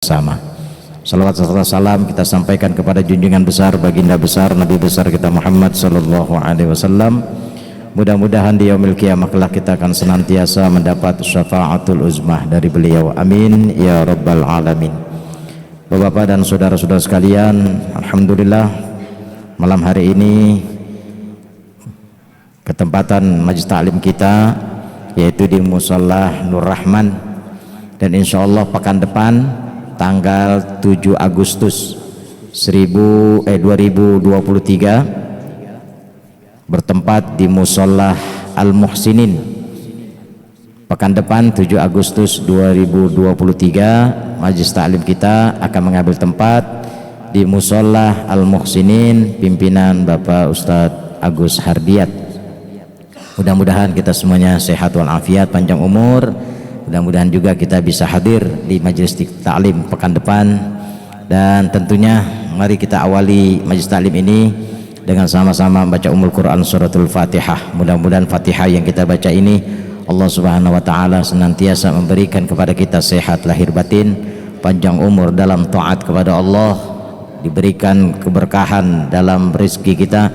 sama. Salawat serta salam kita sampaikan kepada junjungan besar baginda besar Nabi besar kita Muhammad sallallahu alaihi wasallam. Mudah-mudahan di yaumil qiyamah kelak kita akan senantiasa mendapat syafaatul uzmah dari beliau. Amin ya rabbal alamin. Bapak-bapak dan saudara-saudara sekalian, alhamdulillah malam hari ini ketempatan majlis taklim kita yaitu di Musholla Nur Rahman, dan insyaallah pekan depan tanggal 7 Agustus 2023 bertempat di Musholla Al Muhsinin. Pekan depan 7 Agustus 2023 majlis taklim kita akan mengambil tempat di Musholla Al Muhsinin pimpinan Bapak Ustadz Agus Hardiat. Mudah-mudahan kita semuanya sehat walafiat, panjang umur. Mudah-mudahan juga kita bisa hadir di majelis taklim pekan depan, dan tentunya mari kita awali majelis taklim ini dengan sama-sama membaca Ummul Quran suratul Fatihah. Mudah-mudahan Fatihah yang kita baca ini Allah Subhanahu wa taala senantiasa memberikan kepada kita sehat lahir batin, panjang umur dalam taat kepada Allah, diberikan keberkahan dalam rezeki kita,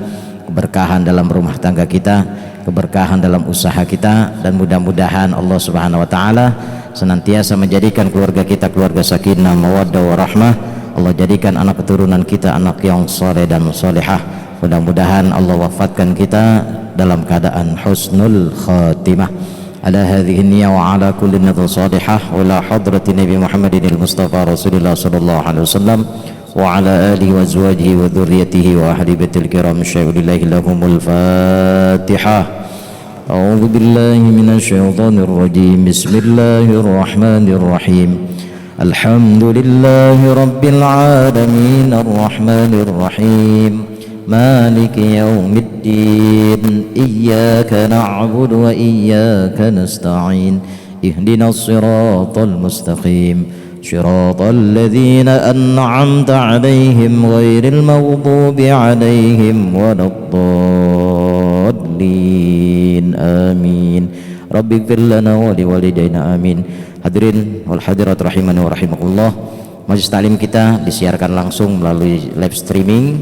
keberkahan dalam rumah tangga kita, keberkahan dalam usaha kita, dan mudah-mudahan Allah Subhanahu wa taala senantiasa menjadikan keluarga kita keluarga sakinah mawaddah warahmah. Allah jadikan anak keturunan kita anak yang saleh dan salihah. Mudah-mudahan Allah wafatkan kita dalam keadaan husnul khatimah. Ala hadhihi niyyah wa ala kulli niyatin salihah wa la hadrati Nabi Muhammadin al-Mustafa Rasulullah sallallahu alaihi wasallam wa ala alihi wa azwajihi wa dhurriyyatihi wa ahli baitil kiram syai'ulillahi lahumul Fatihah. A'udzu billahi minasy syaithanir rajim. Bismillahir rahmanir rahim. Alhamdulillahi rabbil alamin arrahmanir rahim. Maliki yaumiddin. Iyyaka na'budu wa iyyaka nasta'in. Ihdinas siratal mustaqim. صراط الذين أنعمت عليهم غير المغضوب عليهم ولا الضالين آمين رب اغفر لنا ولوالدينا آمين. Hadirin wal hadirat rahimani wa rahimakumullah, majelis taklim kita disiarkan langsung melalui live streaming,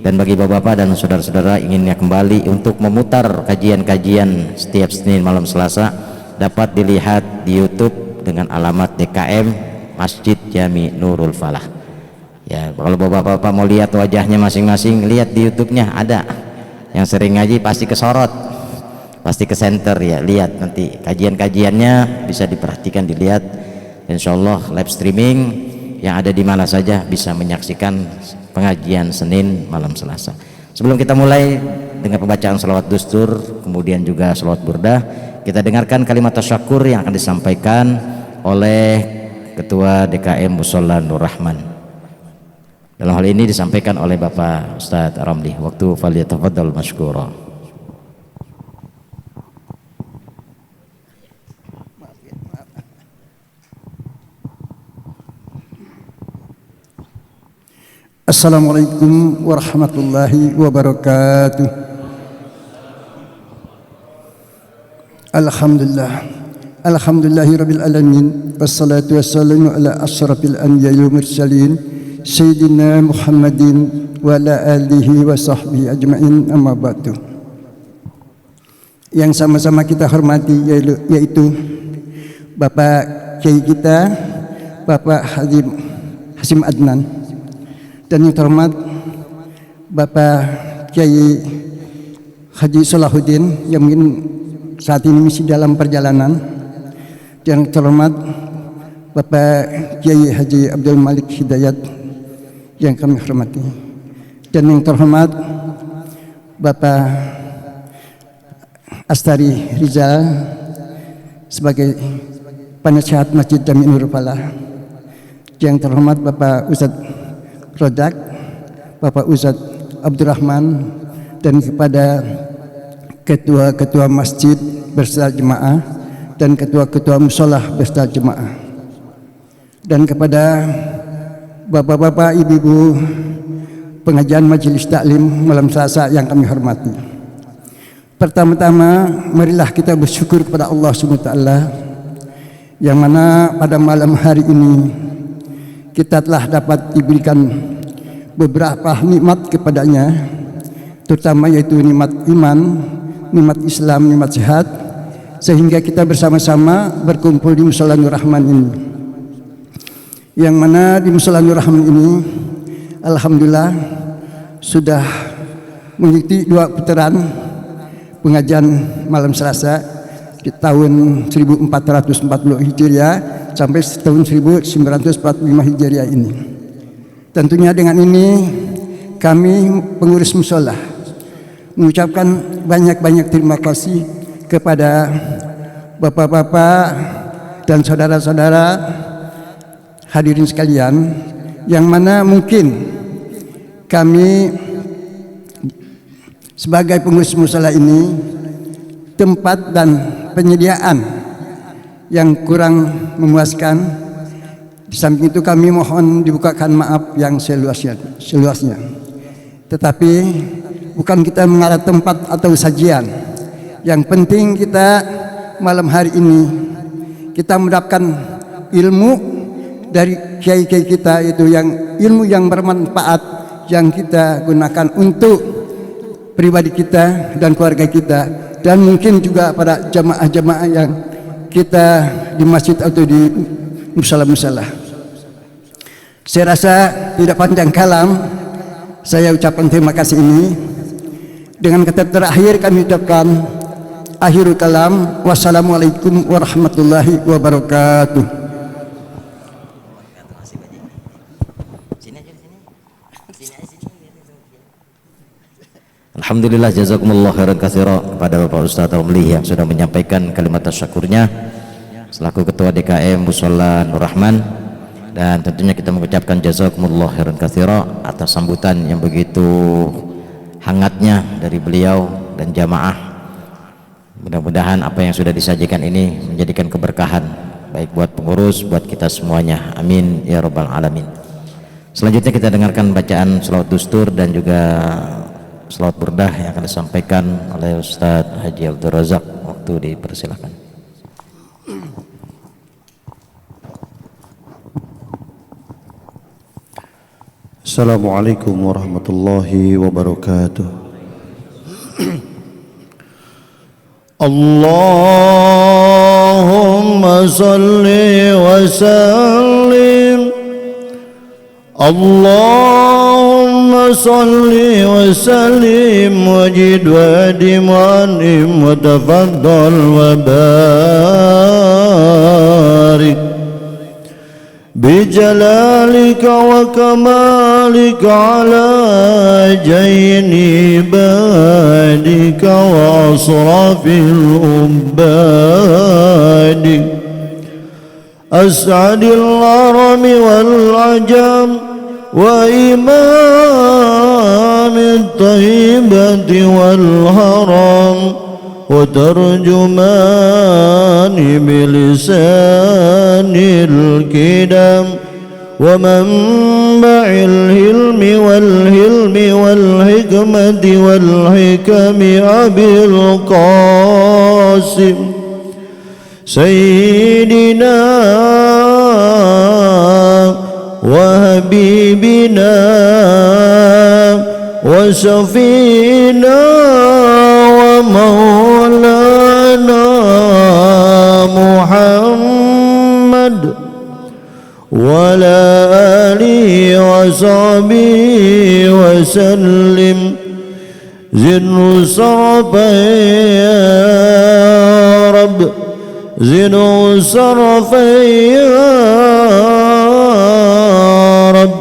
dan bagi bapak-bapak dan saudara-saudara inginnya kembali untuk memutar kajian-kajian setiap Senin malam Selasa dapat dilihat di YouTube dengan alamat DKM Masjid Jami Nurul Falah. Ya, kalau bapak-bapak mau lihat wajahnya masing-masing, lihat di YouTube-nya ada. Yang sering ngaji pasti kesorot, pasti ke center ya. Lihat nanti kajian-kajiannya bisa diperhatikan, dilihat. Insyaallah live streaming yang ada di mana saja bisa menyaksikan pengajian Senin malam Selasa. Sebelum kita mulai dengan pembacaan salawat dustur, kemudian juga salawat burdah, kita dengarkan kalimat tasyakur yang akan disampaikan oleh Ketua DKM Musholla Nur Rahman. Dalam hal ini disampaikan oleh Bapak Ustadz Ramli. Waktu falyatafaddal masykura. Assalamualaikum warahmatullahi wabarakatuh. Alhamdulillah. Alhamdulillahirabbil alamin, wassalatu wassalamu ala asyrafil anbiya'i wal mursalin sayyidina Muhammadin wa ala alihi wa sahbihi ajmain, amma ba'du. Yang sama-sama kita hormati yaitu Bapak Kiai kita Bapak Haji Hasim Adnan, dan yang terhormat Bapak Kiai Haji Salahuddin yang mungkin saat ini masih dalam perjalanan. Yang terhormat Bapak Kiai Haji Abdul Malik Hidayat yang kami hormati, dan yang terhormat Bapak Astari Rizal sebagai penasihat Masjid Jami Nurul Falah, yang terhormat Bapak Ustadz Rodak, Bapak Ustadz Abdurrahman, dan kepada ketua-ketua masjid beserta jemaah dan ketua-ketua musholah beserta jemaah, dan kepada bapak-bapak, ibu-ibu pengajian majelis taklim malam Selasa yang kami hormati. Pertama-tama marilah kita bersyukur kepada Allah Subhanahu wa taala yang mana pada malam hari ini kita telah dapat diberikan beberapa nikmat kepadanya, terutama yaitu nikmat iman, nikmat Islam, nikmat sehat, sehingga kita bersama-sama berkumpul di Mushola Nur Rahman ini. Yang mana di Mushola Nur Rahman ini alhamdulillah sudah mengikuti 2 putaran pengajian malam Selasa di tahun 1440 Hijriah sampai tahun 1945 Hijriah ini. Tentunya dengan ini kami pengurus mushola mengucapkan banyak-banyak terima kasih kepada bapak-bapak dan saudara-saudara hadirin sekalian, yang mana mungkin kami sebagai pengurus mushola ini tempat dan penyediaan yang kurang memuaskan. Di samping itu kami mohon dibukakan maaf yang seluasnya. Tetapi bukan kita mengarah tempat atau sajian. Yang penting kita malam hari ini kita mendapatkan ilmu dari kiai-kiai kita, itu yang ilmu yang bermanfaat yang kita gunakan untuk pribadi kita dan keluarga kita, dan mungkin juga pada jamaah-jamaah yang kita di masjid atau di musala-musala. Saya rasa tidak panjang kalam, saya ucapkan terima kasih ini. Dengan kata terakhir kami ucapkan akhirul kalam, wassalamualaikum warahmatullahi wabarakatuh. Alhamdulillah, jazakumullah khairan katsira kepada Bapak Ustaz Romli yang sudah menyampaikan kalimat tasyakurnya selaku Ketua DKM Mushola Nur Rahman, dan tentunya kita mengucapkan jazakumullah khairan katsira atas sambutan yang begitu hangatnya dari beliau dan jamaah. Mudah-mudahan apa yang sudah disajikan ini menjadikan keberkahan baik buat pengurus, buat kita semuanya, amin ya rabbal alamin. Selanjutnya kita dengarkan bacaan sholawat dustur dan juga sholawat burdah yang akan disampaikan oleh Ustaz Haji Abdul Razak. Waktu dipersilakan. Assalamualaikum warahmatullahi wabarakatuh. Allahumma salli wa sallim, Allahumma salli wa sallim wajid wa adim wa anim wa tafaddal wa barik bijalalika wa kamalika ala jayni ibadika wa asrafil ubadi as'adil arami wal ajam wa imamit tayyibati wal haram wa tarjumani bilisanil kidam wa manba'il hilmi wal hikmati wal hikami abil qasim sayyidina wa habibina wa syafina wa maulana Muhammad wa ala alihi wa sahbihi wa sallim zinu sarafa ya Rabb zinu sarafa ya Rabb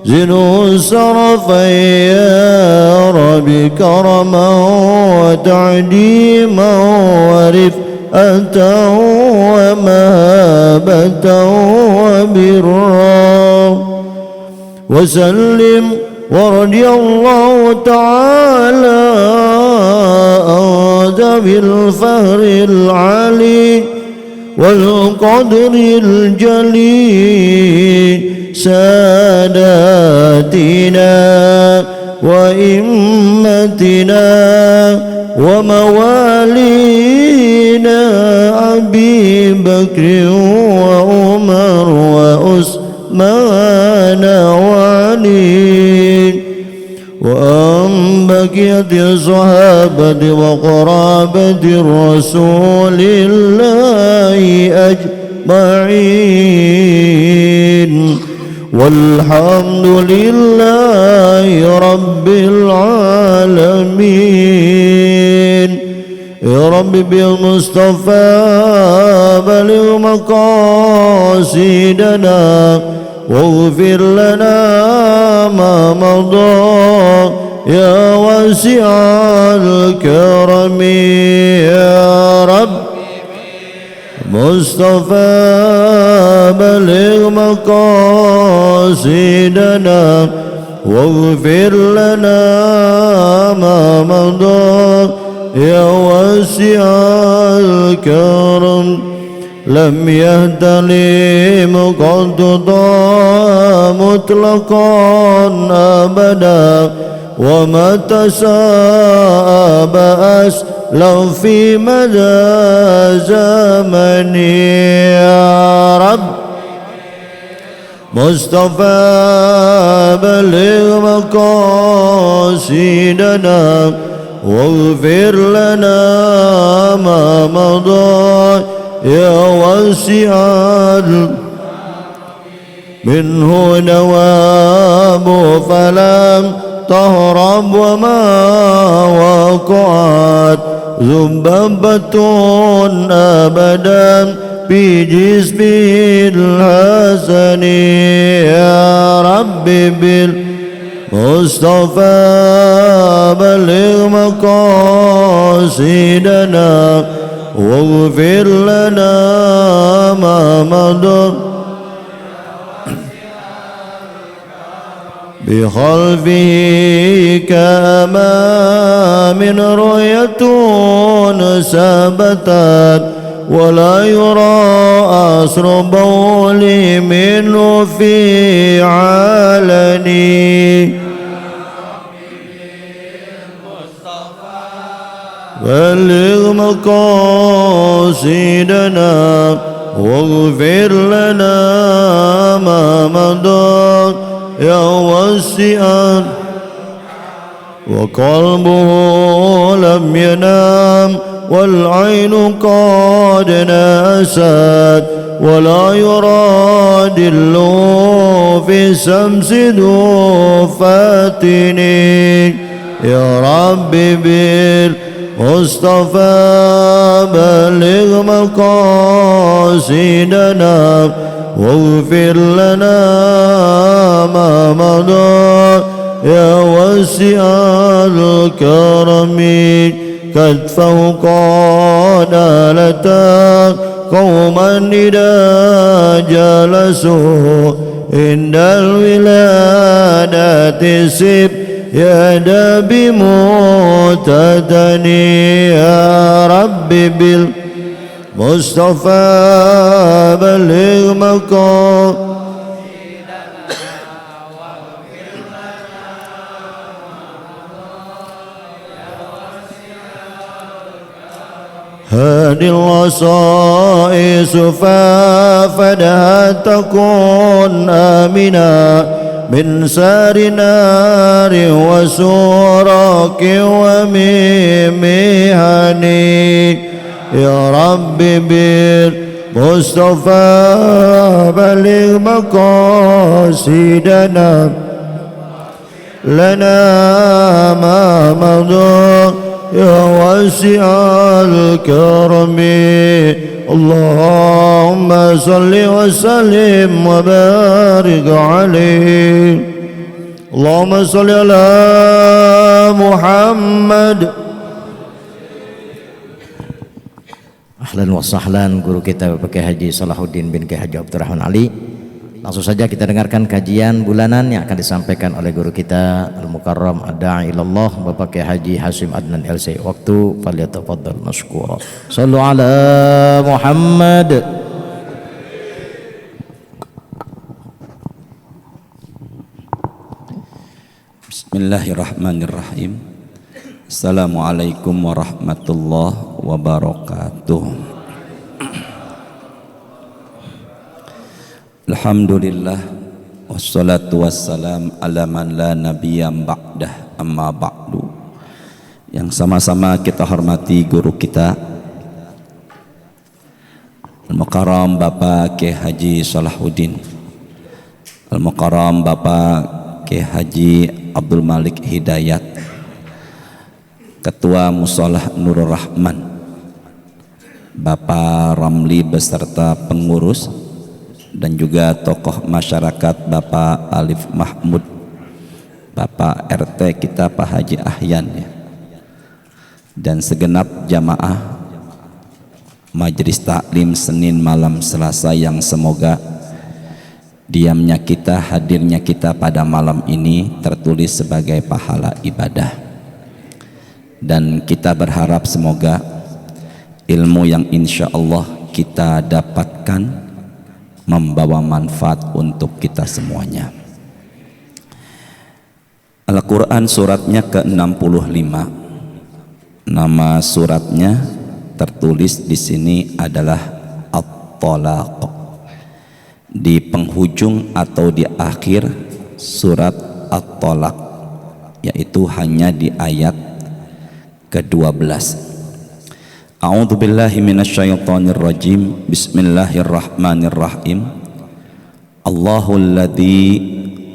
zinu sarafa ya Rabbi karaman wa ta'diman wa rif'atan wa mahabatan wa birra wa sallim wa radiyallahu ta'ala bil fahril ali wal qadril jalil ساداتنا وإمتنا وموالينا أبي بكر وعمر وعثمان نوالي وأن بقية الصحابة وقرابة رسول الله أجمعين والحمد لله رب العالمين. يا رب بالمصطفى بلغ مقاصدنا واغفر لنا ما مضى يا واسع الكرم يا رب مصطفى بلغ مقاصدنا واغفر لنا ما مضى يا واسع الكرم. لم يهتلم قد مطلقا أبدا وما تساءب أسلم في مدى زمني يا رب مصطفى بلغ مقاصدنا واغفر لنا ما مضى يا واسع منه نوام فلم تهرب وما وقعت ذبابة أبدا في جسم الحسن يا رب بالمصطفى بلغ مقاصدنا واغفر لنا ما مضى بخلفه كأمام رؤية ثبتت ولا يرى أثر بول منه في علني بلغ مقاصدنا واغفر لنا ما مضى يا واسع وقلبه لم ينام والعين قد نست ولا يرى دله في شمس دفتني يا رب بالمصطفى بلغ مقاصدنا واغفر لنا ما مضى يا واسع الكرم كتفه قد نالتا قوما إذا جلسوا عند الولادة سب يدا بمتدني يا رب بالمصطفى بلغ مقام هذه الوصائص فافدها تكون آمنا من سار نار وسراك ومهن يا رب بالمصطفى بلغ مقاصدنا لنا ما مضى يا واسع الكرم اللهم صل وسلم وبارك عليه اللهم صل على محمد. Ahlan wa sahlan guru kita Bapak Kiai Haji Salahuddin bin Kiai Haji Abdurrahman Ali. Langsung saja kita dengarkan kajian bulanan yang akan disampaikan oleh guru kita Al-Mukarram Ad-Da'i Ilallah Bapak Kiai Haji Hasyim Adnan LC. Waktu falyatafaddal mashkura. Shallu ala Muhammad. Bismillahirrahmanirrahim. Assalamualaikum warahmatullahi wabarakatuh. Alhamdulillah Wassalatu wassalam ala man la nabiyya ba'dah, amma ba'du. Yang sama-sama kita hormati guru kita Al-Mukarram Bapak Kiai Haji Salahuddin, Al-Mukarram Bapak Kiai Haji Abdul Malik Hidayat, Ketua Musholah Nurul Rahman, Bapak Ramli beserta pengurus, dan juga tokoh masyarakat Bapak Alif Mahmud, Bapak RT kita Pak Haji Ahyan ya, dan segenap jamaah Majelis Taklim Senin malam Selasa yang semoga diamnya kita, hadirnya kita pada malam ini tertulis sebagai pahala ibadah. Dan kita berharap semoga ilmu yang insya Allah kita dapatkan membawa manfaat untuk kita semuanya. Al-Quran suratnya ke-65. Nama suratnya tertulis di sini adalah At-Talaq. Di penghujung atau di akhir surat At-Talaq, yaitu hanya di ayat ke-12. A'udzu billahi minasyaitonir rajim. Bismillahirrahmanirrahim. Allahul ladzi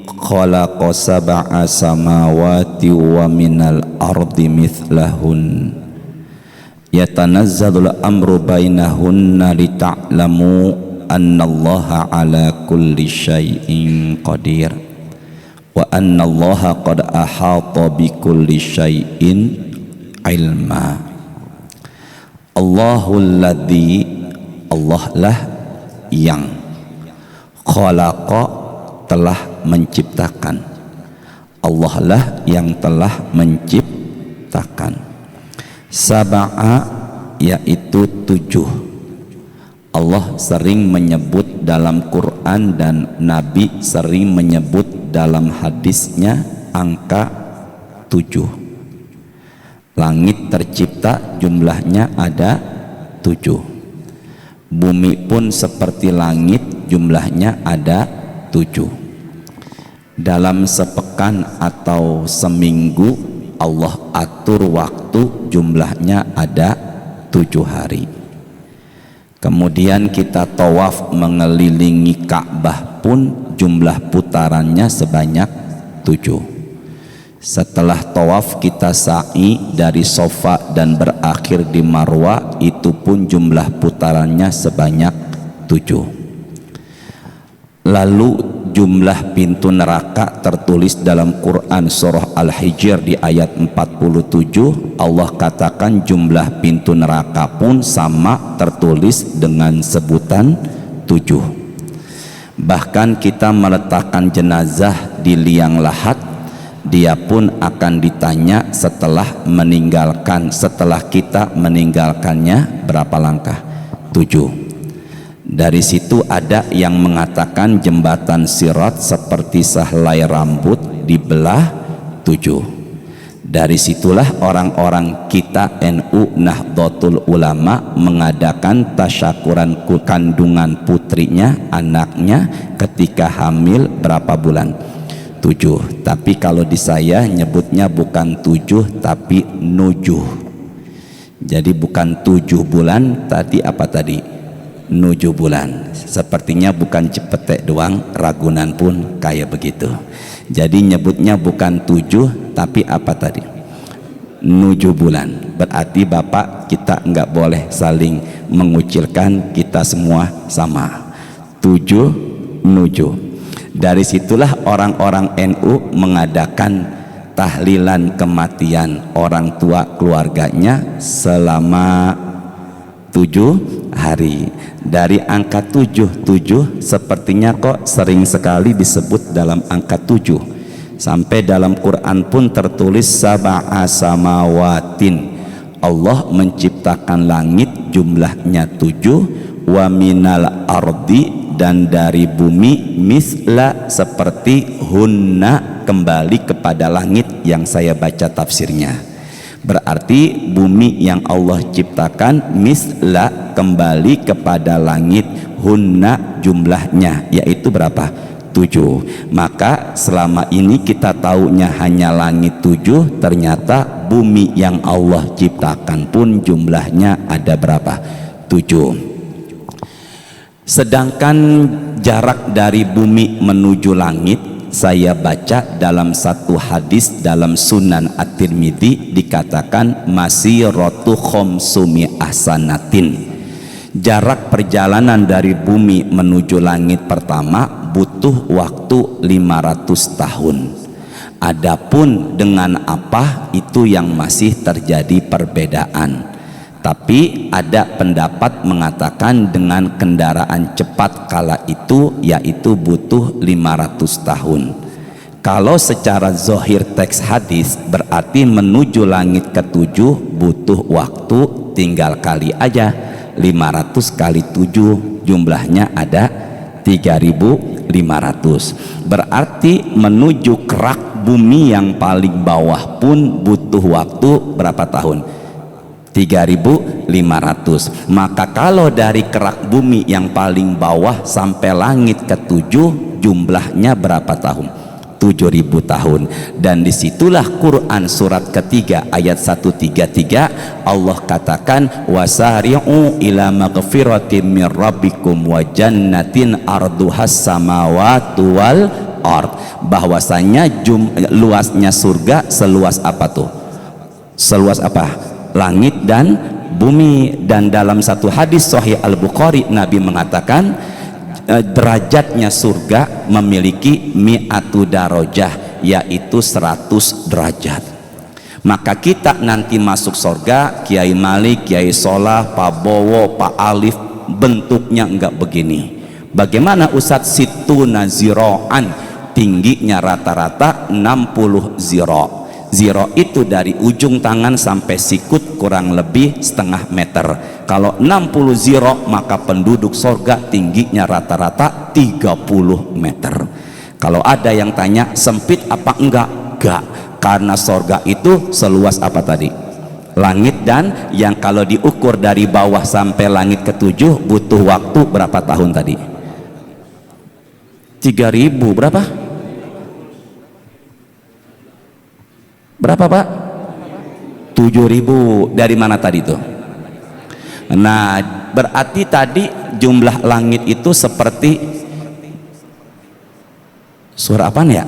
khalaqa sab'a samawati wa minal ardi mithlahun yatanazzalul amru bainahunna lita'lamu annallaha ala kulli syai'in qadir wa annallaha qad ahata bikulli syai'in ilma. Allahul ladzi, Allah lah yang khalaqa telah menciptakan, Allah lah yang telah menciptakan, sab'a yaitu 7. Allah sering menyebut dalam Quran dan Nabi sering menyebut dalam hadisnya angka 7. Langit tercipta jumlahnya ada 7. Bumi pun seperti langit jumlahnya ada 7. Dalam sepekan atau seminggu Allah atur waktu jumlahnya ada 7 hari. Kemudian kita tawaf mengelilingi Ka'bah pun jumlah putarannya sebanyak 7. Setelah tawaf kita sa'i dari Sofa dan berakhir di Marwa, itu pun jumlah putarannya sebanyak 7. Lalu jumlah pintu neraka tertulis dalam Quran surah Al-Hijr di ayat 47. Allah katakan jumlah pintu neraka pun sama tertulis dengan sebutan 7. Bahkan kita meletakkan jenazah di liang lahat, dia pun akan ditanya setelah kita meninggalkannya berapa langkah? 7. Dari situ ada yang mengatakan jembatan Sirat seperti sehelai rambut dibelah 7. Dari situlah orang-orang kita NU Nahdlatul Ulama mengadakan tasyakuran kandungan putrinya, anaknya ketika hamil berapa bulan? 7. Tapi kalau di saya nyebutnya bukan 7 tapi 7. Jadi bukan 7 bulan, tadi apa tadi? 7 bulan. Sepertinya bukan Cipete doang, Ragunan pun kayak begitu. Jadi nyebutnya bukan 7 tapi apa tadi? 7 bulan. Berarti Bapak kita enggak boleh saling mengucilkan, kita semua sama. 7. Dari situlah orang-orang NU mengadakan tahlilan kematian orang tua keluarganya selama 7 hari. Dari angka 7 sepertinya kok sering sekali disebut dalam angka 7. Sampai dalam Quran pun tertulis sab'a samawatin. Allah menciptakan langit jumlahnya 7, wa minal ardi, dan dari bumi misla seperti hunna, kembali kepada langit yang saya baca tafsirnya. Berarti bumi yang Allah ciptakan misla kembali kepada langit, hunna jumlahnya yaitu berapa? 7. Maka selama ini kita taunya hanya langit 7, ternyata bumi yang Allah ciptakan pun jumlahnya ada berapa? 7. Sedangkan jarak dari bumi menuju langit, saya baca dalam satu hadis dalam Sunan At-Tirmidzi dikatakan masiratu khomsumi ahsanatin. Jarak perjalanan dari bumi menuju langit pertama butuh waktu 500 tahun. Adapun dengan apa itu yang masih terjadi perbedaan. Tapi ada pendapat mengatakan dengan kendaraan cepat kala itu yaitu butuh 500 tahun. Kalau secara zohir teks hadis berarti menuju langit ke-7 butuh waktu, tinggal kali aja 500 kali 7 jumlahnya ada 3.500. Berarti menuju kerak bumi yang paling bawah pun butuh waktu berapa tahun? 3.500. Maka kalau dari kerak bumi yang paling bawah sampai langit ke-7 jumlahnya berapa tahun? 7.000 tahun. Dan disitulah Quran surat ketiga ayat 133 Allah katakan wasari'u ila maghfiratin min rabbikum wa jannatin arduhas samawati wal ard. Bahwasanya luasnya surga seluas apa tuh? Seluas apa? Langit dan bumi. Dan dalam satu hadis Sahih Al-Bukhari Nabi mengatakan derajatnya surga memiliki mi'atu darajah, yaitu 100 derajat. Maka kita nanti masuk surga, Kiai Malik, Kiai Solah, Pak Bowo, Pak Alif, bentuknya enggak begini. Bagaimana Ustadz? Situna ziro'an, tingginya rata-rata 60 ziro. Ziro itu dari ujung tangan sampai sikut kurang lebih setengah meter. Kalau 60 ziro maka penduduk sorga tingginya rata-rata 30 meter. Kalau ada yang tanya sempit apa enggak? Enggak, karena sorga itu seluas apa tadi? Langit. Dan yang kalau diukur dari bawah sampai langit ke-7 butuh waktu berapa tahun tadi? 3.000 berapa? Berapa Pak? 7.000. Dari mana tadi tuh? Nah berarti tadi jumlah langit itu seperti surah apaan ya?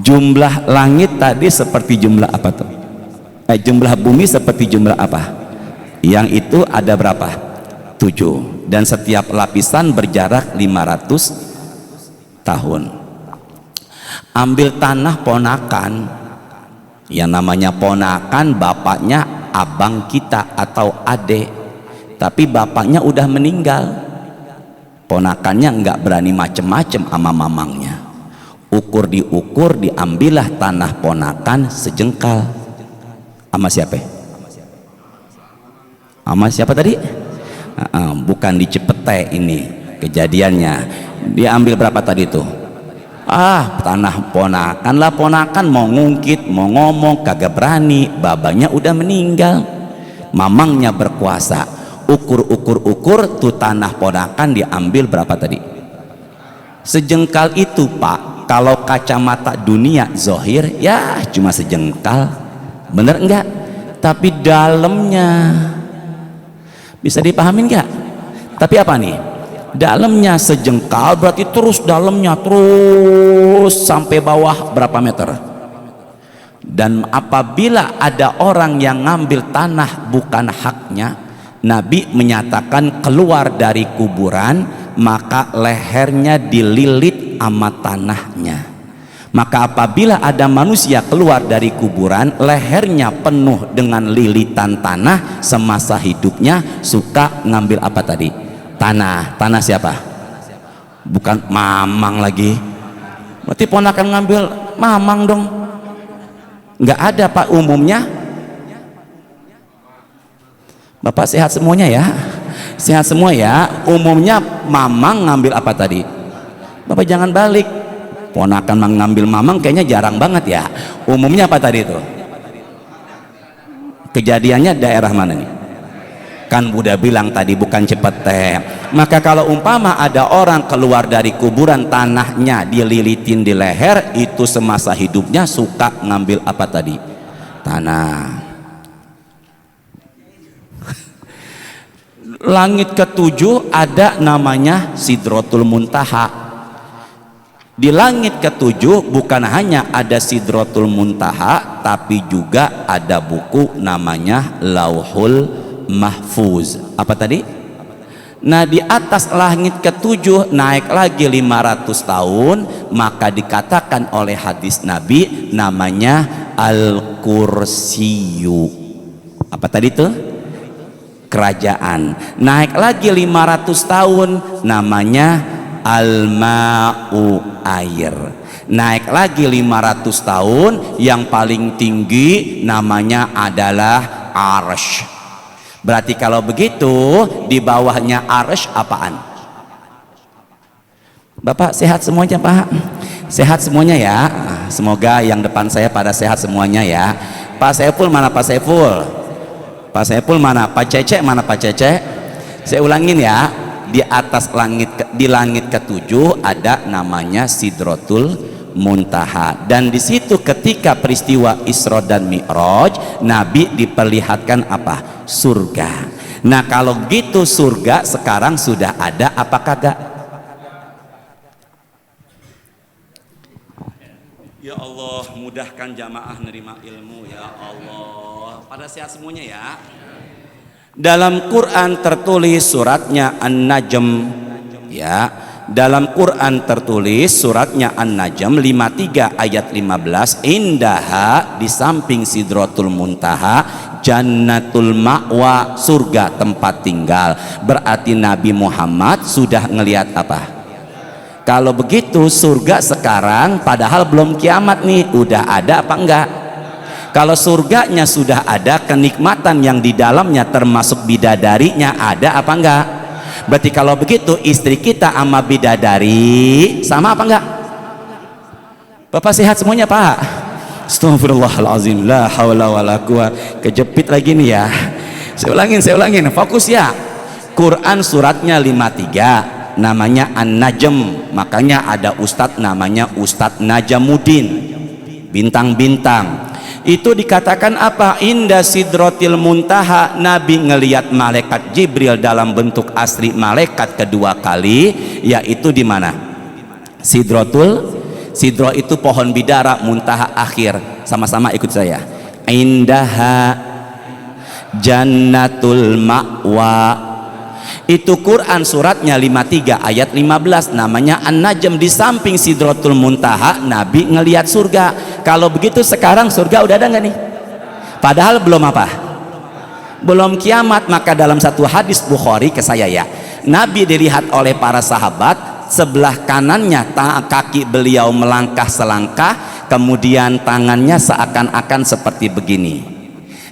Jumlah langit tadi seperti jumlah apa tuh? Jumlah bumi seperti jumlah apa? Yang itu ada berapa? 7. Dan setiap lapisan berjarak 500 tahun. Ambil tanah ponakan, yang namanya ponakan bapaknya abang kita atau adik, tapi bapaknya udah meninggal. Ponakannya nggak berani macem-macem sama mamangnya. Ukur diukur, diambillah tanah ponakan sejengkal. Sama siapa? Sama siapa tadi? Bukan di Cipete ini kejadiannya. Dia ambil berapa tadi tuh? Tanah ponakan lah. Ponakan mau ngungkit, mau ngomong kagak berani, babanya udah meninggal, mamangnya berkuasa. Ukur tuh tanah ponakan diambil berapa tadi? Sejengkal itu Pak. Kalau kacamata dunia zohir ya cuma sejengkal, bener enggak? Tapi dalamnya bisa dipahamin enggak? Tapi apa nih? Dalamnya sejengkal berarti terus dalamnya terus sampai bawah berapa meter. Dan apabila ada orang yang ngambil tanah bukan haknya, Nabi menyatakan keluar dari kuburan maka lehernya dililit sama tanahnya. Maka apabila ada manusia keluar dari kuburan lehernya penuh dengan lilitan tanah, semasa hidupnya suka ngambil apa tadi? Tanah siapa? Bukan mamang lagi. Berarti ponakan ngambil mamang dong. Nggak ada Pak umumnya. Bapak sehat semuanya ya? Sehat semua ya? Umumnya mamang ngambil apa tadi? Bapak jangan balik. Ponakan ngambil mamang kayaknya jarang banget ya. Umumnya apa tadi itu? Kejadiannya daerah mana nih? Kan Buddha bilang tadi bukan cepete. Maka kalau umpama ada orang keluar dari kuburan, tanahnya dililitin di leher, itu semasa hidupnya suka ngambil apa tadi? Tanah. Langit ketujuh ada namanya Sidratul Muntaha. Di langit ketujuh bukan hanya ada Sidratul Muntaha, tapi juga ada buku namanya Lauhul Mahfuz. Apa tadi? Nah, di atas langit ketujuh naik lagi 500 tahun, maka dikatakan oleh hadis Nabi namanya Al-Kursiyu. Apa tadi tuh? Kerajaan. Naik lagi 500 tahun namanya Al-Ma'u, air. Naik lagi 500 tahun, yang paling tinggi namanya adalah Arsy. Berarti kalau begitu di bawahnya Arsy apaan? Bapak sehat semuanya Pak? Sehat semuanya ya. Semoga yang depan saya pada sehat semuanya ya. Pak Saiful mana Pak Saiful? Pak Saiful mana? Pak Cece mana Pak Cece? Saya ulangin ya. Di atas langit, di langit ketujuh ada namanya Sidratul Muntaha, dan di situ ketika peristiwa Isra dan Mi'raj, Nabi diperlihatkan apa? Surga. Nah, kalau gitu surga sekarang sudah ada apa kagak? Ya Allah, mudahkan jamaah nerima ilmu ya Allah. Pada sehat semuanya ya. Dalam Quran tertulis suratnya An-Najm ya. Dalam Quran tertulis suratnya An-Najm 53 ayat 15, indaha, di samping Sidratul Muntaha, Jannatul Ma'wa, surga tempat tinggal. Berarti Nabi Muhammad sudah ngelihat apa? Kalau begitu surga sekarang padahal belum kiamat nih, udah ada apa enggak? Kalau surganya sudah ada, kenikmatan yang di dalamnya termasuk bidadarinya ada apa enggak? Berarti kalau begitu istri kita sama bidadari sama apa enggak? Bapak sehat semuanya Pak? Astagfirullahaladzim, la hawla wa la quwwata. Kejepit lagi nih ya. Saya ulangin, fokus ya. Quran suratnya 53, namanya An-Najm. Makanya ada ustadz namanya Ustadz Najamuddin, bintang-bintang. Itu dikatakan apa? Inda Sidratil Muntaha, Nabi ngelihat malaikat Jibril dalam bentuk asli malaikat kedua kali, yaitu di mana? Sidro itu pohon bidara, muntaha akhir. Sama-sama ikut saya. Indaha Jannatul Ma'wa. Itu Quran suratnya 53 ayat 15, namanya An-Najm. Di samping Sidratul Muntaha Nabi ngelihat surga. Kalau begitu sekarang surga udah ada nggak nih? Padahal belum apa? Belum kiamat. Maka dalam satu hadis Bukhari ke saya ya, Nabi dilihat oleh para sahabat, sebelah kanannya kaki beliau melangkah selangkah, kemudian tangannya seakan-akan seperti begini.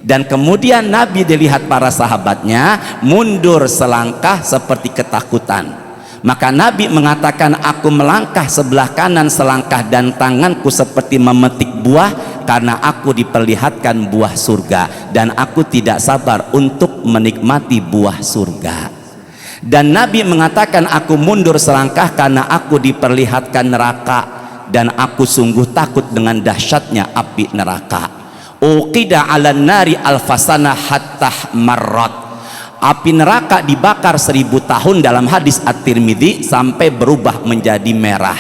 Dan kemudian Nabi dilihat para sahabatnya mundur selangkah seperti ketakutan. Maka Nabi mengatakan, aku melangkah sebelah kanan selangkah dan tanganku seperti memetik buah, karena aku diperlihatkan buah surga dan aku tidak sabar untuk menikmati buah surga. Dan Nabi mengatakan, aku mundur selangkah karena aku diperlihatkan neraka dan aku sungguh takut dengan dahsyatnya api neraka. Uqida 'alan nari alfasana hatta marrat. Api neraka dibakar 1000 tahun dalam hadis At-Tirmidzi sampai berubah menjadi merah.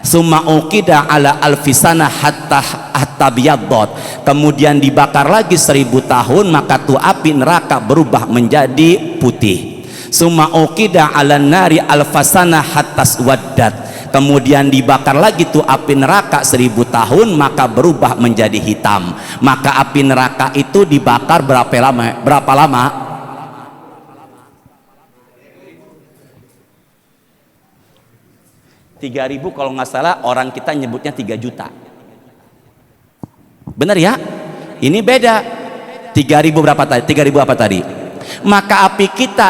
Summa uqida 'ala alfisana hatta biyaddat. Kemudian dibakar lagi 1000 tahun, maka tuh api neraka berubah menjadi putih. Summa uqida 'alan nari alfasana hatta swaddat. Kemudian dibakar lagi tuh api neraka 1000 tahun, maka berubah menjadi hitam. Maka api neraka itu dibakar berapa lama? 3.000 kalau nggak salah, orang kita nyebutnya 3 juta. Bener ya? Ini beda. 3.000 berapa tadi? 3.000 apa tadi? Maka api kita,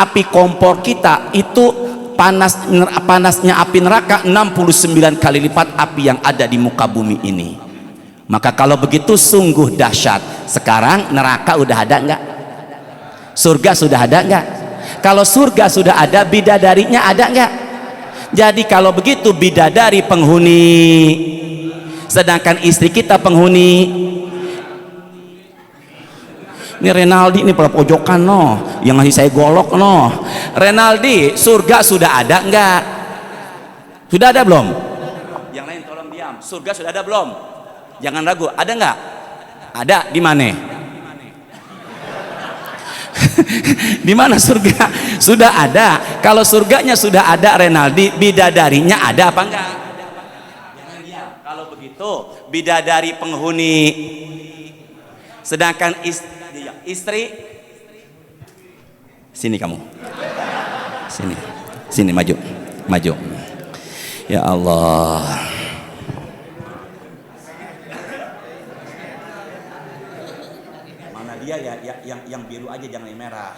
api kompor kita itu panasnya api neraka 69 kali lipat api yang ada di muka bumi ini. Maka kalau begitu sungguh dahsyat. Sekarang neraka udah ada enggak? Surga sudah ada enggak? Kalau surga sudah ada, bidadarinya ada enggak? Jadi kalau begitu bidadari penghuni, sedangkan istri kita penghuni. Ini Renaldi ini pada pojokan yang ngasih saya golok Renaldi, surga sudah ada enggak? Sudah ada belum? Yang lain tolong diam. Surga sudah ada belum? Jangan ragu. Ada enggak? Ada. Di mana? Di mana surga? Sudah ada. Kalau surganya sudah ada, Renaldi, bidadarinya ada apa enggak? Jangan diam. Kalau begitu bidadari penghuni, sedangkan istri sini, kamu sini maju ya Allah. Mana dia ya, yang biru aja, jangan yang merah.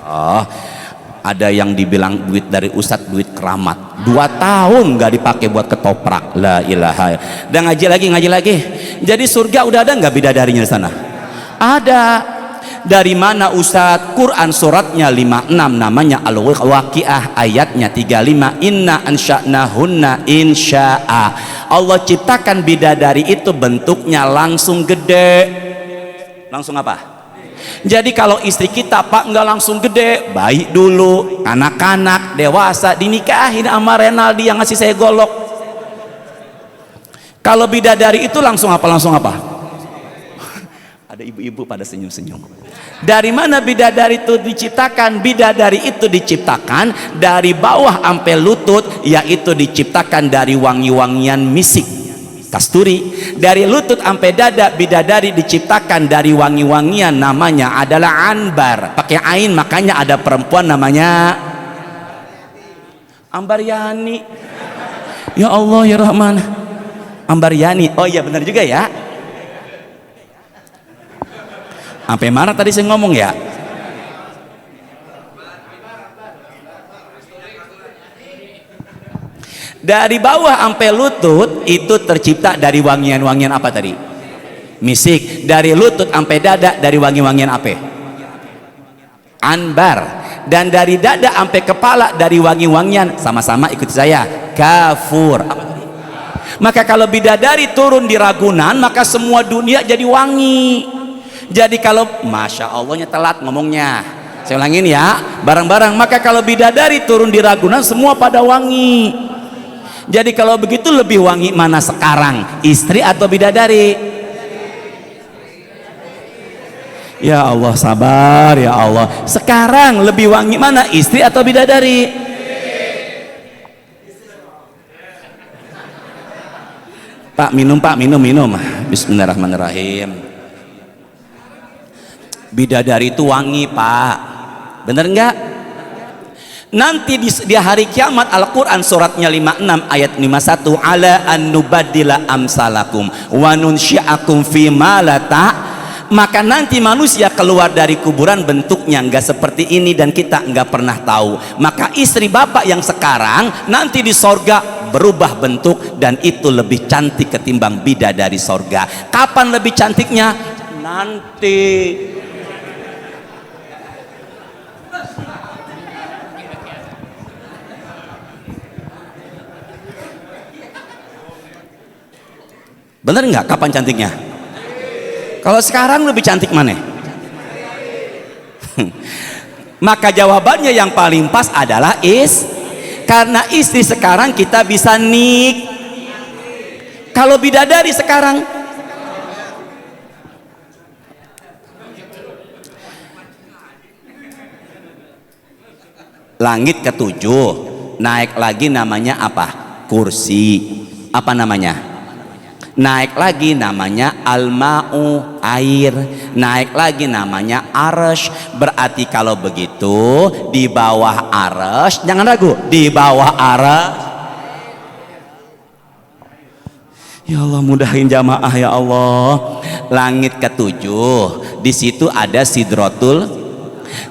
Oh, ada yang dibilang duit dari ustadz, duit keramat. 2 tahun nggak dipakai buat ketoprak. La ilaha. Dan ngaji lagi. Jadi surga udah ada nggak bidadarinya di sana? Ada. Dari mana ustadz? Quran suratnya 56, namanya Al-Waqiah, ayatnya 35. Inna ansha'nahunna insya'a. Allah ciptakan bidadari itu bentuknya langsung gede. Langsung apa? Jadi kalau istri kita Pak nggak langsung gede, baik dulu, anak-anak, dewasa, dinikahin sama Renaldi yang ngasih saya golok. Kalau bidadari itu langsung apa? Ada ibu-ibu pada senyum-senyum. Dari mana bidadari itu diciptakan? Bidadari itu diciptakan dari bawah sampai lutut, yaitu diciptakan dari wangi-wangian misik, kasturi. Dari lutut sampai dada, bidadari diciptakan dari wangi-wangian, namanya adalah anbar, pakai ain, makanya ada perempuan namanya Ambaryani. Ya Allah ya Rahman, Ambaryani. Oh iya benar juga ya. Sampai mana tadi saya ngomong ya? Dari bawah sampai lutut itu tercipta dari wangian-wangian apa tadi? Misik. Dari lutut sampai dada dari wangi-wangian apa? Anbar. Dan dari dada sampai kepala dari wangi-wangian, sama-sama ikuti saya, kafur. Apa tadi? Maka kalau bidadari turun di Ragunan, maka semua dunia jadi wangi. Jadi kalau Masya Allahnya telat ngomongnya, saya ulangin ya bareng-bareng. Maka kalau bidadari turun di Ragunan, semua pada wangi. Jadi kalau begitu lebih wangi mana sekarang, istri atau bidadari? Ya Allah, sabar ya Allah. Sekarang lebih wangi mana, istri atau bidadari? Pak minum Bismillahirrahmanirrahim. Bidadari itu wangi Pak, bener enggak? Nanti di hari kiamat, Al-Quran suratnya 56 ayat 51, ala an nubaddila amsalakum wa nunsyi'akum fima la maka nanti manusia keluar dari kuburan bentuknya enggak seperti ini dan kita enggak pernah tahu. Maka istri bapak yang sekarang nanti di sorga berubah bentuk dan itu lebih cantik ketimbang bidadari sorga. Kapan lebih cantiknya? Nanti. Bener nggak? Kapan cantiknya? Kalau sekarang lebih cantik mana? Maka jawabannya yang paling pas adalah karena istri sekarang kita bisa kalau bidadari sekarang langit ketujuh, naik lagi namanya apa? Kursi. Apa namanya? Naik lagi namanya al-ma'u, air. Naik lagi namanya arsh. Berarti kalau begitu di bawah arsh, jangan ragu, di bawah arsh. Ya Allah, mudahin jamaah ya Allah. Langit ketujuh, di situ ada sidratul,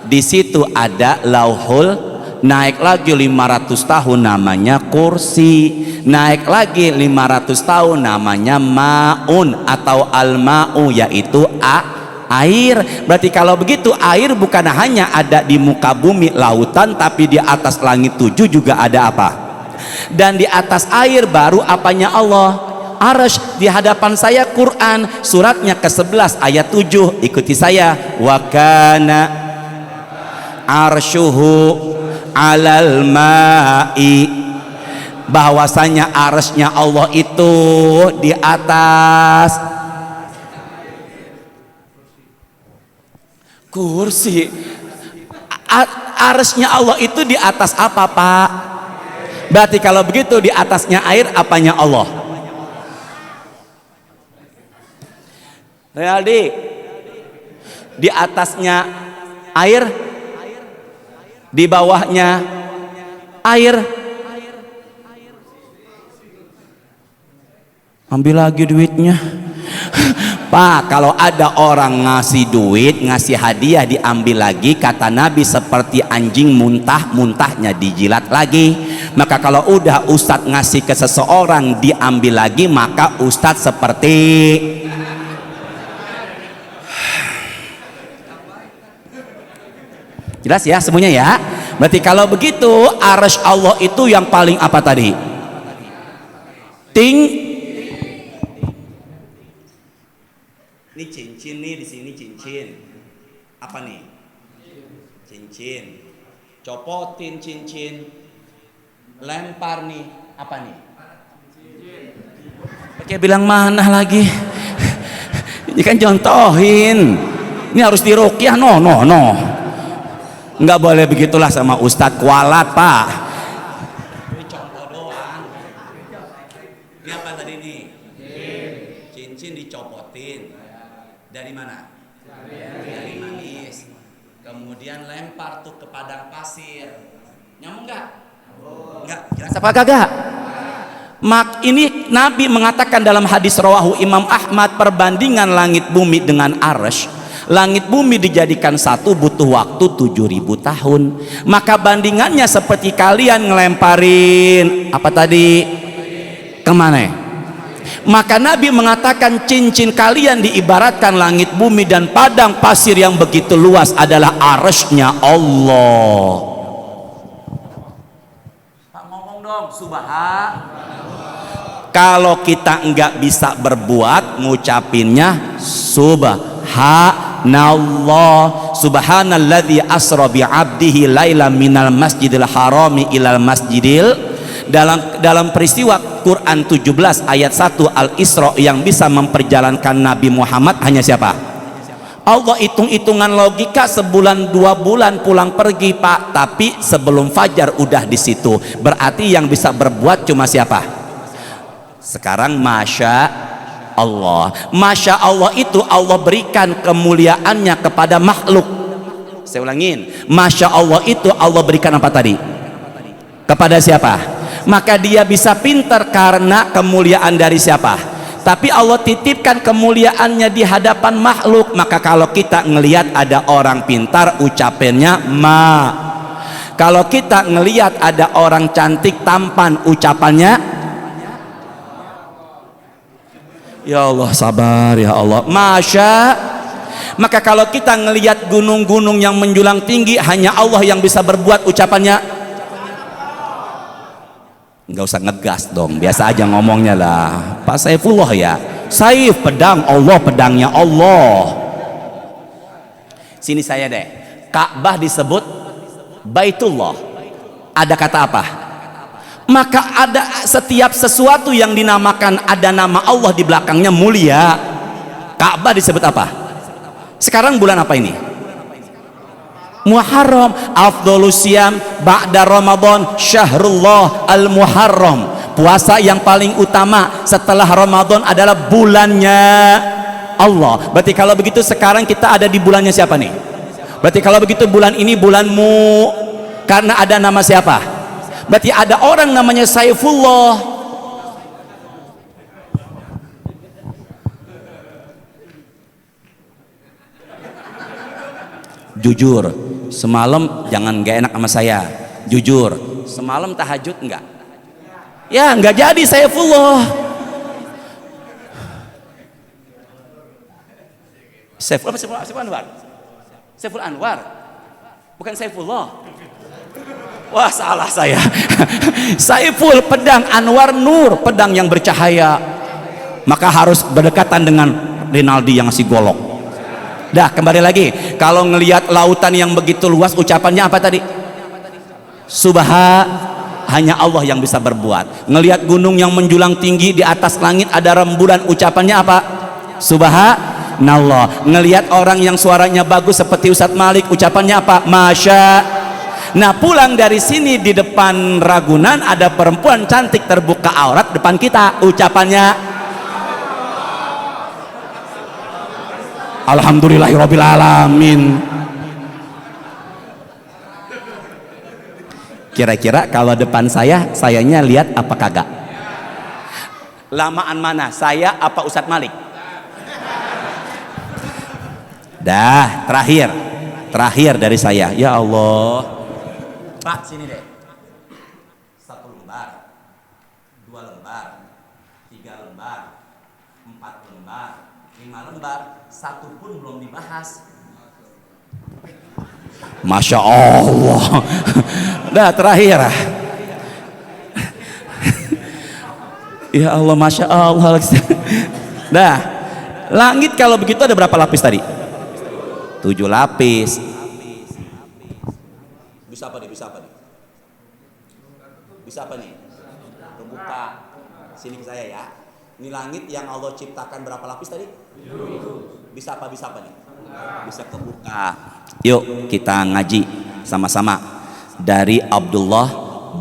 di situ ada lauhul naik lagi 500 tahun namanya kursi, naik lagi 500 tahun namanya maun atau al-ma'u, yaitu air. Berarti kalau begitu air bukan hanya ada di muka bumi lautan, tapi di atas langit 7 juga ada apa? Dan di atas air baru apanya Allah? Arsy. Di hadapan saya Quran suratnya ke-11 ayat 7, ikuti saya. Wa kana arsyuhu alal ma'i, bahwasanya arsy-nya Allah itu di atas kursi. Arsy-nya Allah itu di atas apa, Pak? Berarti kalau begitu di atasnya air apanya Allah? Realdi, di atasnya air, di bawahnya air. Ambil lagi duitnya. Pak, kalau ada orang ngasih duit, ngasih hadiah, diambil lagi, kata Nabi seperti anjing muntah, muntahnya dijilat lagi. Maka kalau udah ustadz ngasih ke seseorang diambil lagi, maka ustadz seperti jelas ya semuanya ya. Berarti kalau begitu arsy Allah itu yang paling apa tadi? Ini cincin nih, di sini cincin. Apa nih? Cincin. Copotin cincin. Lempar nih. Apa nih? Pakai bilang mana lagi? Ini kan contohin. Ini harus diruqyah, no. Nggak boleh begitulah sama Ustadz kualat, Pak. Ini contoh doang. Ini apa tadi nih? Cincin dicopotin. Dari mana? Dari manis. Kemudian lempar tuh ke padang pasir. Nyambung nggak? Nggak. Jelas apa kagak? Ini Nabi mengatakan dalam hadis rawahu Imam Ahmad, perbandingan langit bumi dengan arsy. Langit bumi dijadikan satu butuh waktu 7.000 tahun. Maka bandingannya seperti kalian ngelemparin apa tadi? Kemana? Maka Nabi mengatakan cincin kalian diibaratkan langit bumi dan padang pasir yang begitu luas adalah arsy-nya Allah. Pak ngomong dong, subhanallah. Kalau kita enggak bisa berbuat, ngucapinnya subhanallah. Subhanalladzi asra bi 'abdihi lailan minal masjidil harami ilal masjidil. Dalam peristiwa Quran 17 ayat 1 Al-Isra, yang bisa memperjalankan Nabi Muhammad hanya siapa? Allah. Hitung-hitungan logika sebulan 2 bulan pulang pergi, Pak, tapi sebelum fajar udah di situ. Berarti yang bisa berbuat cuma siapa? Sekarang masya Allah. Masya Allah itu Allah berikan kemuliaannya kepada makhluk. Saya ulangin, masya Allah itu Allah berikan apa tadi? Kepada siapa? Maka dia bisa pintar karena kemuliaan dari siapa? Tapi Allah titipkan kemuliaannya di hadapan makhluk. Maka kalau kita ngelihat ada orang pintar, ucapannya ma. Kalau kita ngelihat ada orang cantik tampan, ucapannya ya Allah, sabar ya Allah, masya. Maka kalau kita ngelihat gunung-gunung yang menjulang tinggi, hanya Allah yang bisa berbuat, ucapannya nggak usah ngegas dong, biasa aja ngomongnya lah. Pak Saifullah ya, Saif pedang Allah, pedangnya Allah. Sini saya deh, Ka'bah disebut Baitullah, ada kata apa? Maka ada setiap sesuatu yang dinamakan ada nama Allah di belakangnya mulia. Ka'bah disebut apa? Sekarang bulan apa ini? Muharram. Afdhalus siyam ba'da Ramadan syahrullah al-Muharram. Puasa yang paling utama setelah Ramadan adalah bulannya Allah. Berarti kalau begitu sekarang kita ada di bulannya siapa nih? Berarti kalau begitu bulan ini bulanmu karena ada nama siapa? Berarti ada orang namanya Saifullah. Jujur, semalam jangan gak enak sama saya. jujur, semalam tahajud enggak? Ya enggak jadi Saifullah. Saiful Anwar. Saiful Anwar. Bukan Saifullah. Wah, salah saya. Saiful pedang, Anwar nur, pedang yang bercahaya. Maka harus berdekatan dengan Rinaldi yang si golok. Dah, kembali lagi. Kalau ngelihat lautan yang begitu luas, ucapannya apa tadi? Hanya Allah yang bisa berbuat. Ngelihat gunung yang menjulang tinggi di atas langit ada rembulan, ucapannya apa? Subhanallah. Ngelihat orang yang suaranya bagus seperti Ustadz Malik, ucapannya apa? Masya. Nah, pulang dari sini di depan Ragunan ada perempuan cantik terbuka aurat depan kita, ucapannya Alhamdulillahirabbil alamin. Kira-kira kalau depan sayanya lihat apa kagak? Lamaan mana? Saya apa Ustadz Malik? Dah, terakhir dari saya. Ya Allah. Pak, sini deh. 1 lembar, 2 lembar, 3 lembar, 4 lembar, 5 lembar, 1 pun belum dibahas. Masya Allah. Dah, terakhir. Ya Allah, Masya Allah. Dah, langit kalau begitu ada berapa lapis tadi? 7 lapis. Bisa apa nih? Bisa apa nih? Terbuka. Sini ke saya ya. Ini langit yang Allah ciptakan berapa lapis tadi? Bisa apa nih? Bisa kebuka. Yuk kita ngaji sama-sama. Dari Abdullah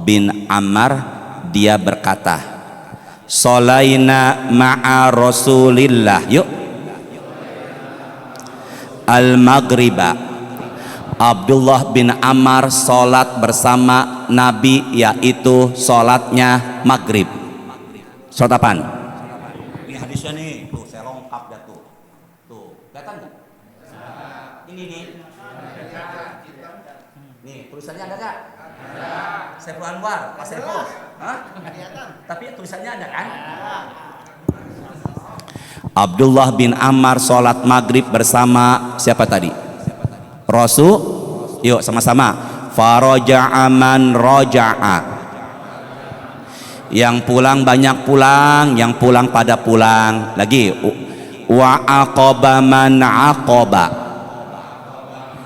bin Ammar, dia berkata, Sholaina ma'a Rasulillah. Yuk. Al-Maghriba. Abdullah bin Ammar sholat bersama Nabi, yaitu sholatnya maghrib. Sholat apaan? Ini hadisnya nih, tuh saya lengkap dah tuh. Tuh, kelihatan nggak? Ini nih. Nih, tulisannya ada nggak? Ada. Saiful Anwar, Pak Saiful. Hah? Tapi tulisannya ada kan? Abdullah bin Ammar sholat maghrib bersama siapa tadi? Rasul. Yuk sama-sama. Faraja'a man raja'a. Yang pulang banyak pulang, yang pulang pada pulang. Lagi wa aqaba man aqaba.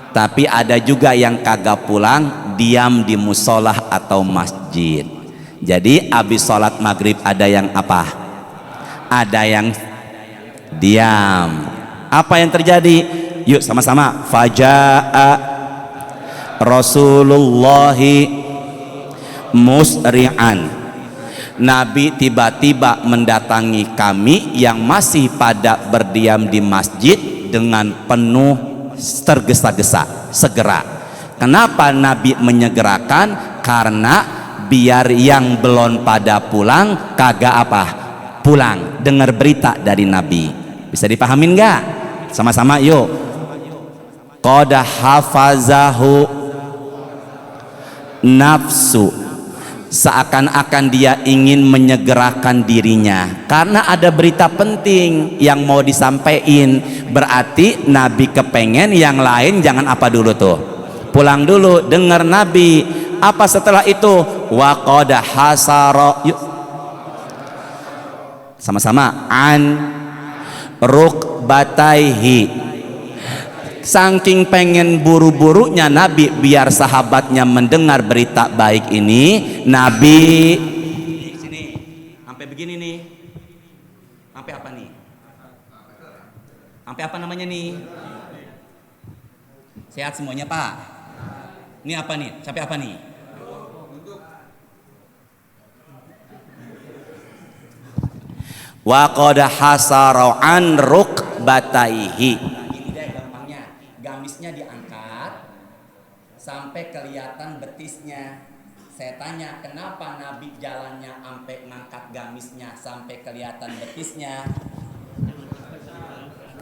Tapi ada juga yang kagak pulang, diam di musolah atau masjid. Jadi habis sholat maghrib ada yang apa? Ada yang diam. Apa yang terjadi? Yuk sama-sama. Faja'a Rasulullahi musri'an. Nabi tiba-tiba mendatangi kami yang masih pada berdiam di masjid dengan penuh tergesa-gesa, segera. Kenapa Nabi menyegerakan? Karena biar yang belum pada pulang kagak apa? Pulang, dengar berita dari Nabi. Bisa dipahamin nggak? Sama-sama yuk. Qad hafazahu nafsu. Seakan-akan dia ingin menyegerakan dirinya karena ada berita penting yang mau disampaikan. Berarti Nabi kepengen yang lain jangan apa dulu tuh, pulang dulu dengar Nabi. Apa setelah itu? Wa qad hasara. Yuk sama-sama. An rukbataihi. Saking pengen buru-burunya Nabi biar sahabatnya mendengar berita baik ini, Nabi sini sampai begini nih. Sampai apa nih? Sampai apa namanya nih? Sehat semuanya, Pak? Ini apa nih? Sampai apa nih? Wa qad hasara an rukbataihi. Gamisnya diangkat sampai kelihatan betisnya. Saya tanya, kenapa Nabi jalannya sampai ngangkat gamisnya sampai kelihatan betisnya?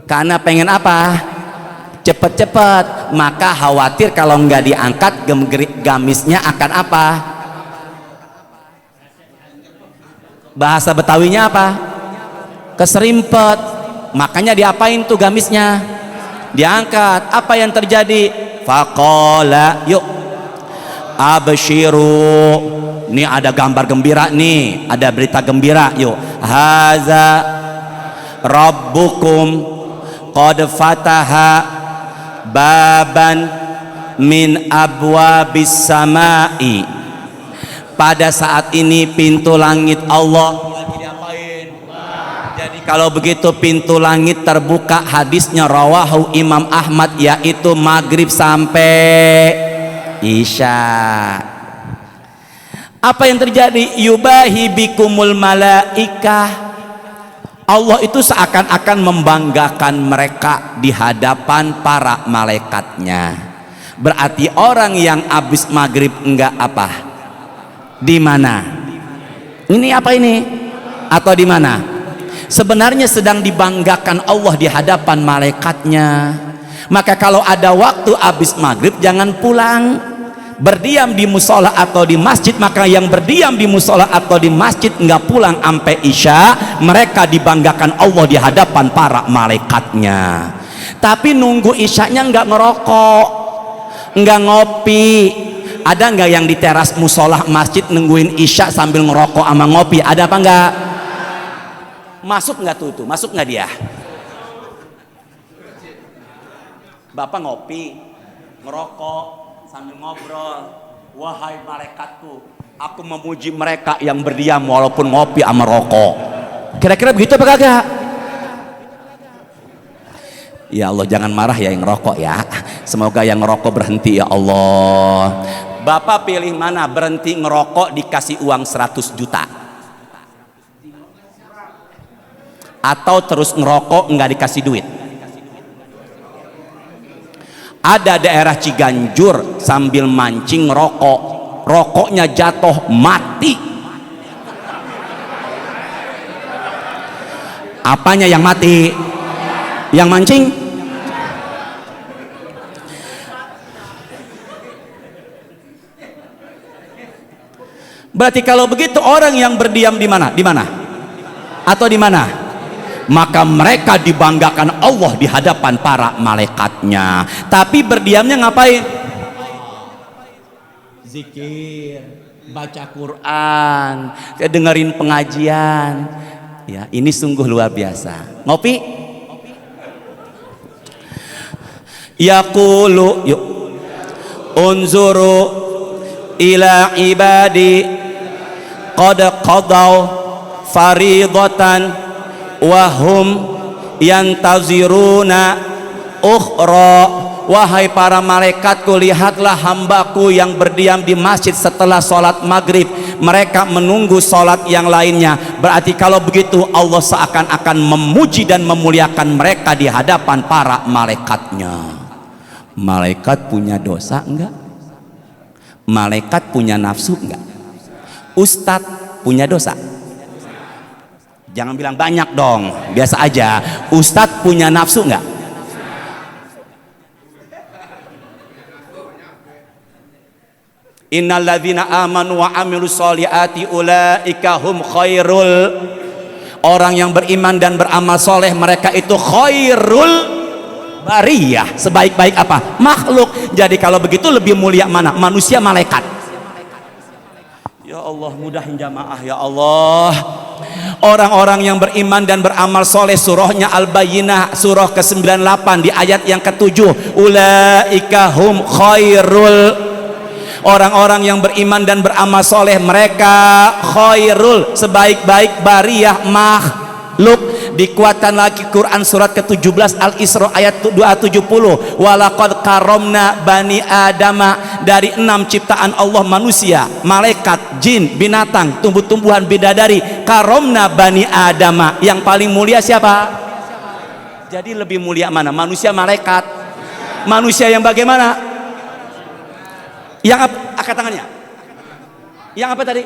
Karena pengen apa? cepet-cepet, maka khawatir kalau nggak diangkat gamisnya akan apa? Bahasa Betawinya apa? Keserimpet. Makanya diapain tuh gamisnya? Diangkat. Apa yang terjadi? Faqala, yuk abshiru, ini ada gambar gembira nih, ada berita gembira, yuk haza rabbukum qad fataha baban min abwabis samai. Pada saat ini pintu langit Allah lagi diapain? Jadi kalau begitu pintu langit terbuka, hadisnya rawahu Imam Ahmad, yaitu maghrib sampai isya. Apa yang terjadi? Yubahi bikumul malaikah. Allah itu seakan-akan membanggakan mereka di hadapan para malaikatnya. Berarti orang yang habis maghrib enggak apa? Di mana? Ini apa ini? Atau di mana? Sebenarnya sedang dibanggakan Allah di hadapan malaikatnya. Maka kalau ada waktu habis maghrib jangan pulang, berdiam di musola atau di masjid. Maka yang berdiam di musola atau di masjid nggak pulang sampai isya, mereka dibanggakan Allah di hadapan para malaikatnya. Tapi nunggu isyanya nggak ngerokok, nggak ngopi. Ada nggak yang di teras musola masjid nungguin isya sambil ngerokok sama ngopi? Ada apa nggak? Masuk nggak tuh? Masuk nggak dia? Bapak ngopi, ngerokok sambil ngobrol. Wahai malaikatku, aku memuji mereka yang berdiam walaupun ngopi sama rokok. Kira-kira begitu apa kagak? Ya Allah, jangan marah ya yang ngerokok ya. Semoga yang ngerokok berhenti ya Allah. Bapak pilih mana? Berhenti ngerokok dikasih uang 100 juta, atau terus ngerokok nggak dikasih duit? Ada daerah Ciganjur sambil mancing ngerokok, rokoknya jatuh mati. Apanya yang mati? Yang mancing? Berarti kalau begitu orang yang berdiam di mana? Di mana? Atau di mana? Maka mereka dibanggakan Allah di hadapan para malaikatnya. Tapi berdiamnya ngapain? Zikir, baca Quran, dengerin pengajian. Ya, ini sungguh luar biasa. Ngopi? Yaqulu, yuk unzuru ila ibadi qad qadaw faridatan wahum yantaziruna ukhra. Wahai para malaikatku, lihatlah hambaku yang berdiam di masjid setelah sholat maghrib, mereka menunggu sholat yang lainnya. Berarti kalau begitu Allah seakan-akan memuji dan memuliakan mereka di hadapan para malaikatnya. Malaikat punya dosa enggak? Malaikat punya nafsu enggak? Ustadz punya dosa? Jangan bilang banyak dong, biasa aja. Ustadz punya nafsu enggak? Innalladzina amanu wa amilus solihati ulaika hum khairul. Orang yang beriman dan beramal soleh, mereka itu khairul bariyah, sebaik-baik apa? Makhluk. Jadi kalau begitu lebih mulia mana? Manusia, malaikat? Ya Allah, mudahin jamaah ya Allah. Orang-orang yang beriman dan beramal soleh, surahnya Al-Bayyinah surah ke-98 di ayat yang ke-7, ulaika hum khairul. Orang-orang yang beriman dan beramal soleh, mereka khairul, sebaik-baik bariyah, makhluk. Dikuatkan lagi Quran surat ke-17 Al-Isra ayat 270, walaqad karomna bani adama. Dari 6 ciptaan Allah, manusia, malaikat, jin, binatang, tumbuh-tumbuhan, bidadari. Karomna bani adama, yang paling mulia siapa? Jadi lebih mulia mana? Manusia, malaikat? Manusia yang bagaimana? Yang apa? Angkat tangannya. Yang apa tadi?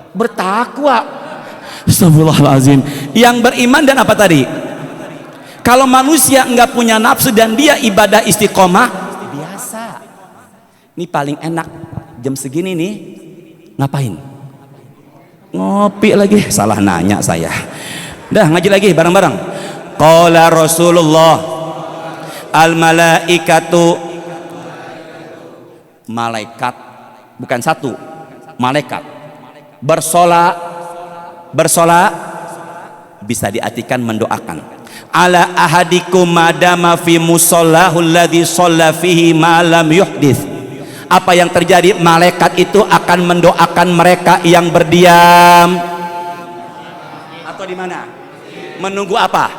Bertakwa. Astagfirullahaladzim. Yang beriman dan apa tadi? Kalau manusia enggak punya nafsu dan dia ibadah istiqomah biasa. Ini paling enak jam segini nih ngapain? Ngopi lagi. Salah nanya saya. Dah ngaji lagi bareng-bareng. Qala Rasulullah al malaikatu, malaikat bukan satu, malaikat bersolat bisa diartikan mendoakan. Ala ahadikum madama fi musallahu alladhi shalla fihi ma lam yuhdits. Apa yang terjadi, malaikat itu akan mendoakan mereka yang berdiam atau di mana? Menunggu apa?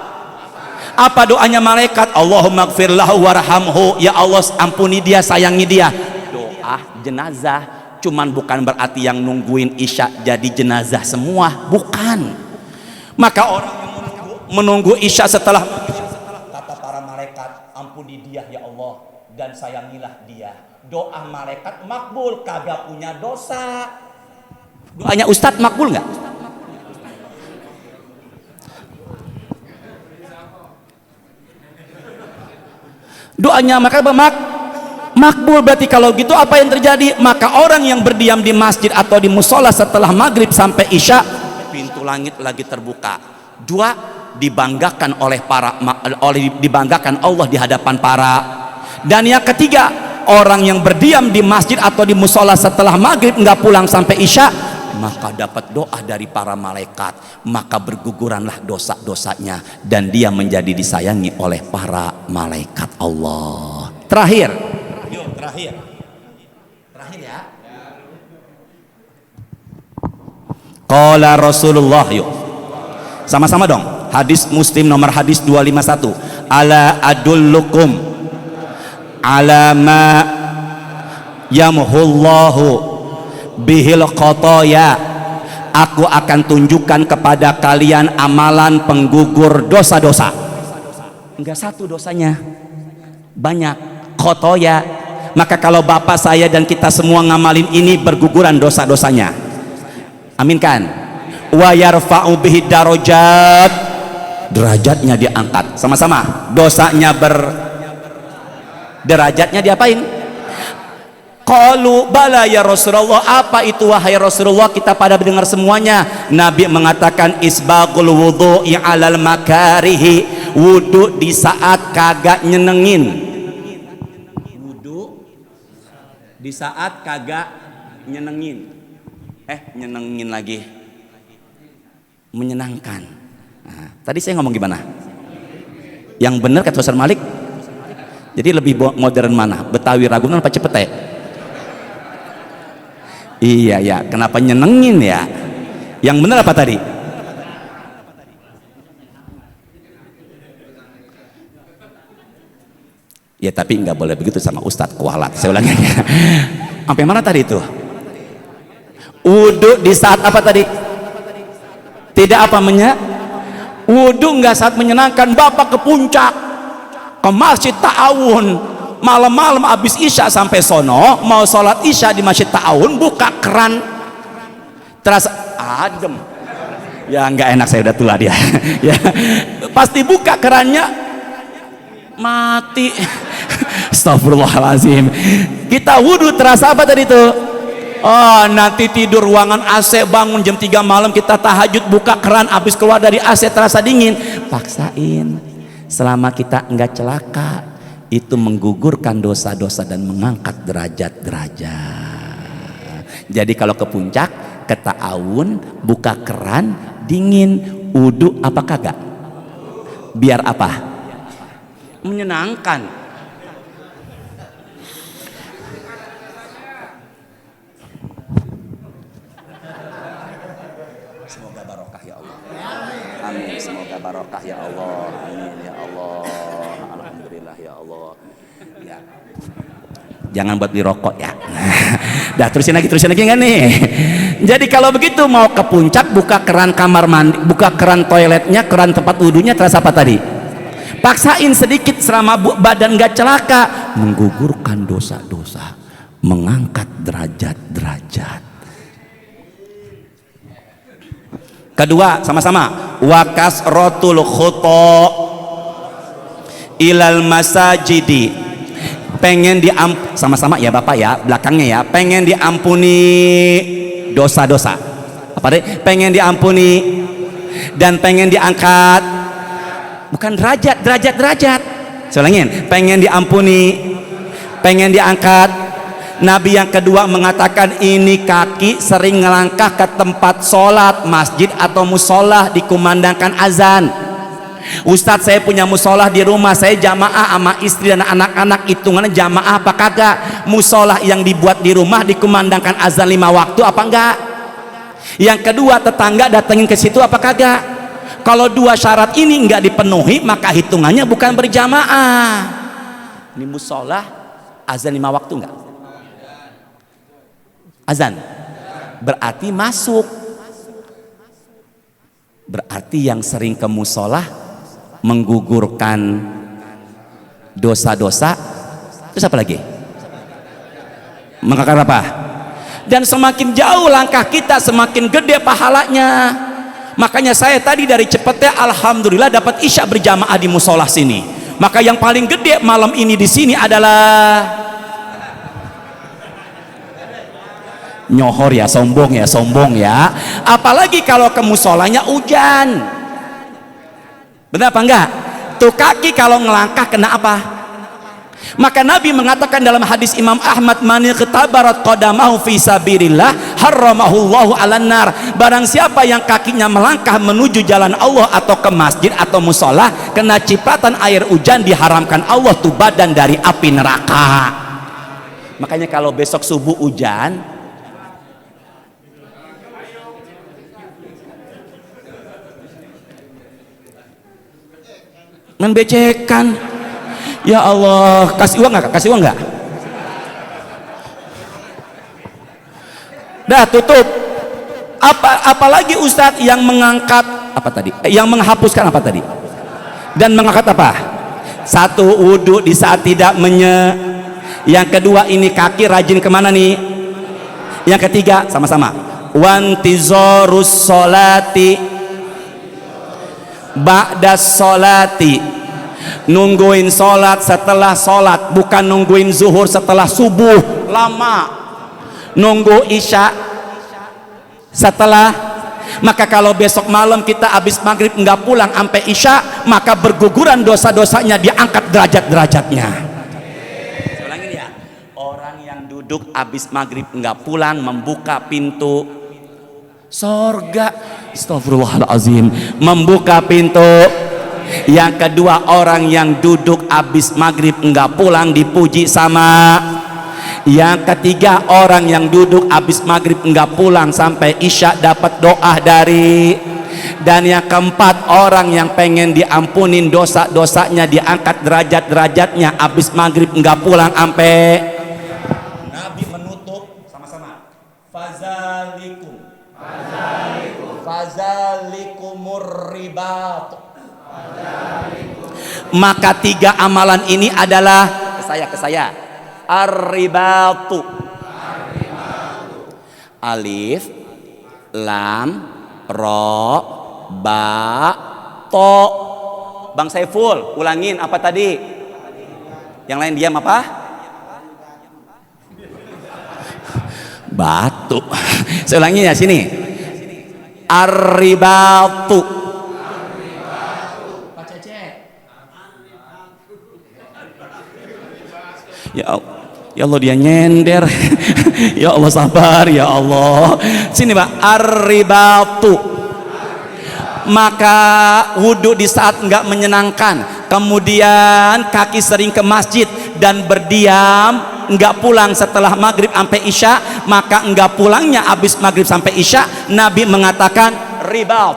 Apa doanya malaikat? Allahumma gfir lahu warhamhu, ya Allah ampuni dia, sayangi dia. Doa jenazah, cuman bukan berarti yang nungguin isya jadi jenazah semua, bukan. Maka orang yang menunggu isya setelah kata para malaikat, ampuni dia ya Allah dan sayangilah dia. Doa malaikat makbul, kagak punya dosa. Doanya Ustadz makbul nggak? Doanya maka makbul. Berarti kalau gitu apa yang terjadi? Maka orang yang berdiam di masjid atau di musola setelah maghrib sampai isya, pintu langit lagi terbuka. Dua, dibanggakan dibanggakan Allah di hadapan para. Dan yang ketiga, orang yang berdiam di masjid atau di musola setelah maghrib nggak pulang sampai isya, maka dapat doa dari para malaikat, maka berguguranlah dosa-dosanya dan dia menjadi disayangi oleh para malaikat Allah. Terakhir ya. Qala Rasulullah, yuk sama-sama dong, hadis Muslim nomor hadis 251. Ala adullukum ala ma yamhullahu bihil khotoya. Aku akan tunjukkan kepada kalian amalan penggugur dosa-dosa. Enggak satu dosanya, banyak khotoya. Maka kalau bapak saya dan kita semua ngamalin ini, berguguran dosa-dosanya. Amin kan? Wa yarfa'u bihi darajat, derajatnya diangkat. Sama-sama, dosanya derajatnya diapain? Qalu bala ya Rasulullah. Apa itu wahai Rasulullah? Kita pada mendengar semuanya. Nabi mengatakan isbagul wudhu'i alal makarihi, wudu di saat kagak nyenengin. Wudu di saat kagak nyenengin. Nyenengin lagi, menyenangkan. Nah, tadi saya ngomong gimana? Yang benar kata Ustaz Malik. Jadi lebih modern mana? Betawi Ragunan apa Cepete? Iya ya, kenapa nyenengin ya? Yang benar apa tadi? Ya tapi nggak boleh begitu sama Ustadz kualat. Saya ulangi ya. Sampai mana tadi itu? Wudu di saat apa tadi? Tidak apa wudu nggak saat menyenangkan. Bapak ke puncak, ke Masjid Ta'awun, malam-malam habis isya sampai sono, mau sholat isya di Masjid Ta'awun, buka keran, terasa adem. Ya nggak enak, saya udah tua dia. Ya pasti buka kerannya mati. Astagfirullahaladzim. Kita wudu terasa apa tadi tuh? Oh, nanti tidur ruangan AC, bangun jam 3 malam kita tahajud, buka keran, habis keluar dari AC terasa dingin. Paksain selama kita enggak celaka, itu menggugurkan dosa-dosa dan mengangkat derajat-derajat. Jadi kalau ke puncak, ke Ta'awun, buka keran dingin, wudu apa kagak? Biar apa? Menyenangkan. Semoga barokah ya Allah. Amin. Semoga barokah ya Allah. Amin ya Allah. Alhamdulillah ya Allah. Ya. Jangan buat beli rokok ya. Dah terusin lagi enggak nih? Jadi kalau begitu mau ke puncak, buka keran kamar mandi, buka keran toiletnya, keran tempat wudunya, terasa apa tadi? Paksain sedikit selama badan gak celaka, menggugurkan dosa-dosa, mengangkat derajat-derajat. Kedua, sama-sama, wakas rotul khuto, ilal masajidi, pengen sama-sama ya Bapak ya, belakangnya ya, pengen diampuni dosa-dosa. Apa deh? Pengen diampuni dan pengen diangkat, bukan derajat. Saya ulangin, pengen diampuni, pengen diangkat. Nabi yang kedua mengatakan ini kaki sering ngelangkah ke tempat sholat, masjid atau musola dikumandangkan azan. Ustadz, saya punya musola di rumah, saya jamaah sama istri dan anak-anak, hitungannya jamaah apa kagak? Musola yang dibuat di rumah dikumandangkan azan 5 waktu apa enggak? Yang kedua, tetangga datengin ke situ apa kagak? Kalau 2 syarat ini enggak dipenuhi, maka hitungannya bukan berjamaah. Ini musola azan 5 waktu enggak? Azan berarti masuk, berarti yang sering ke musola menggugurkan dosa-dosa. Terus apa lagi? Mengangkat apa? Dan semakin jauh langkah kita, semakin gede pahalanya. Makanya saya tadi dari Cepete, alhamdulillah dapat isya berjamaah di musola sini. Maka yang paling gede malam ini di sini adalah nyohor ya, sombong ya. Apalagi kalau ke musolanya hujan. Benar apa enggak? Tuh kaki kalau ngelangkah kena apa? Maka Nabi mengatakan dalam hadis Imam Ahmad, man iqtabarat qadamahu fi sabilillah harramahullahu 'alan nar. Barang siapa yang kakinya melangkah menuju jalan Allah atau ke masjid atau musola, kena cipratan air hujan, diharamkan Allah tuh badan dari api neraka. Makanya kalau besok subuh hujan, membecekan. Ya Allah, kasih uang nggak? Dah tutup. Apalagi Ustadz yang mengangkat apa tadi? Yang menghapuskan apa tadi? Dan mengangkat apa? 1, wudhu di saat tidak Yang kedua, ini kaki rajin kemana nih? Yang ketiga, sama-sama, wantizorus sholati ba'das sholati, nungguin sholat setelah sholat, bukan nungguin zuhur setelah subuh lama, nunggu isya setelah. Maka kalau besok malam kita habis maghrib nggak pulang sampai isya, maka berguguran dosa-dosanya, diangkat derajat-derajatnya. Saya ulangin ya, orang yang duduk habis maghrib nggak pulang, membuka pintu sorga, astagfirullahaladzim, membuka pintu. Yang kedua, orang yang duduk habis maghrib enggak pulang dipuji sama. Yang ketiga, orang yang duduk habis maghrib enggak pulang sampai isya dapat doa dari. Dan yang keempat, orang yang pengen diampunin dosa-dosanya, diangkat derajat-derajatnya, habis maghrib enggak pulang sampai. Nabi menutup sama-sama, fazalikumur ribat. Maka 3 amalan ini adalah ke saya ar-ribatu. Alif, lam, ro, ba, to. Bang Saiful, ulangin apa tadi? Yang lain diam apa? Batu. Saya ulangin ya, sini. Ar-ribatu. Ya Allah, dia nyender. Ya Allah, sabar ya Allah. Sini Pak, ar-ribatu. Maka wudhu di saat enggak menyenangkan, kemudian kaki sering ke masjid dan berdiam, enggak pulang setelah maghrib sampai isya, maka enggak pulangnya habis maghrib sampai isya, Nabi mengatakan ribat.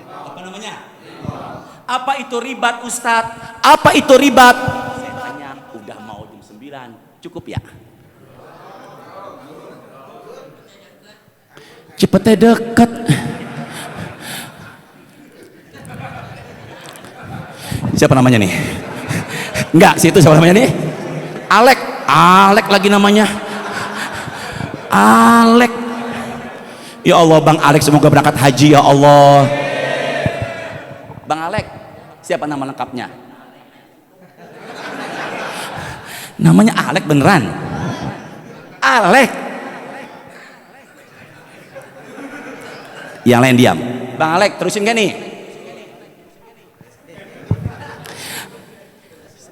Apa namanya? Apa itu ribat, Ustadz? Apa itu ribat? Saya tanya, udah mau jam 9, cukup ya? Cepetnya deket. Siapa namanya nih? Enggak, situ siapa namanya nih? Alek lagi namanya. Alek. Ya Allah, Bang Alek semoga berangkat haji ya Allah. Bang Alek, siapa nama lengkapnya? Namanya Alek beneran. Alek. Yang lain diam. Bang Alek, terusin gak nih?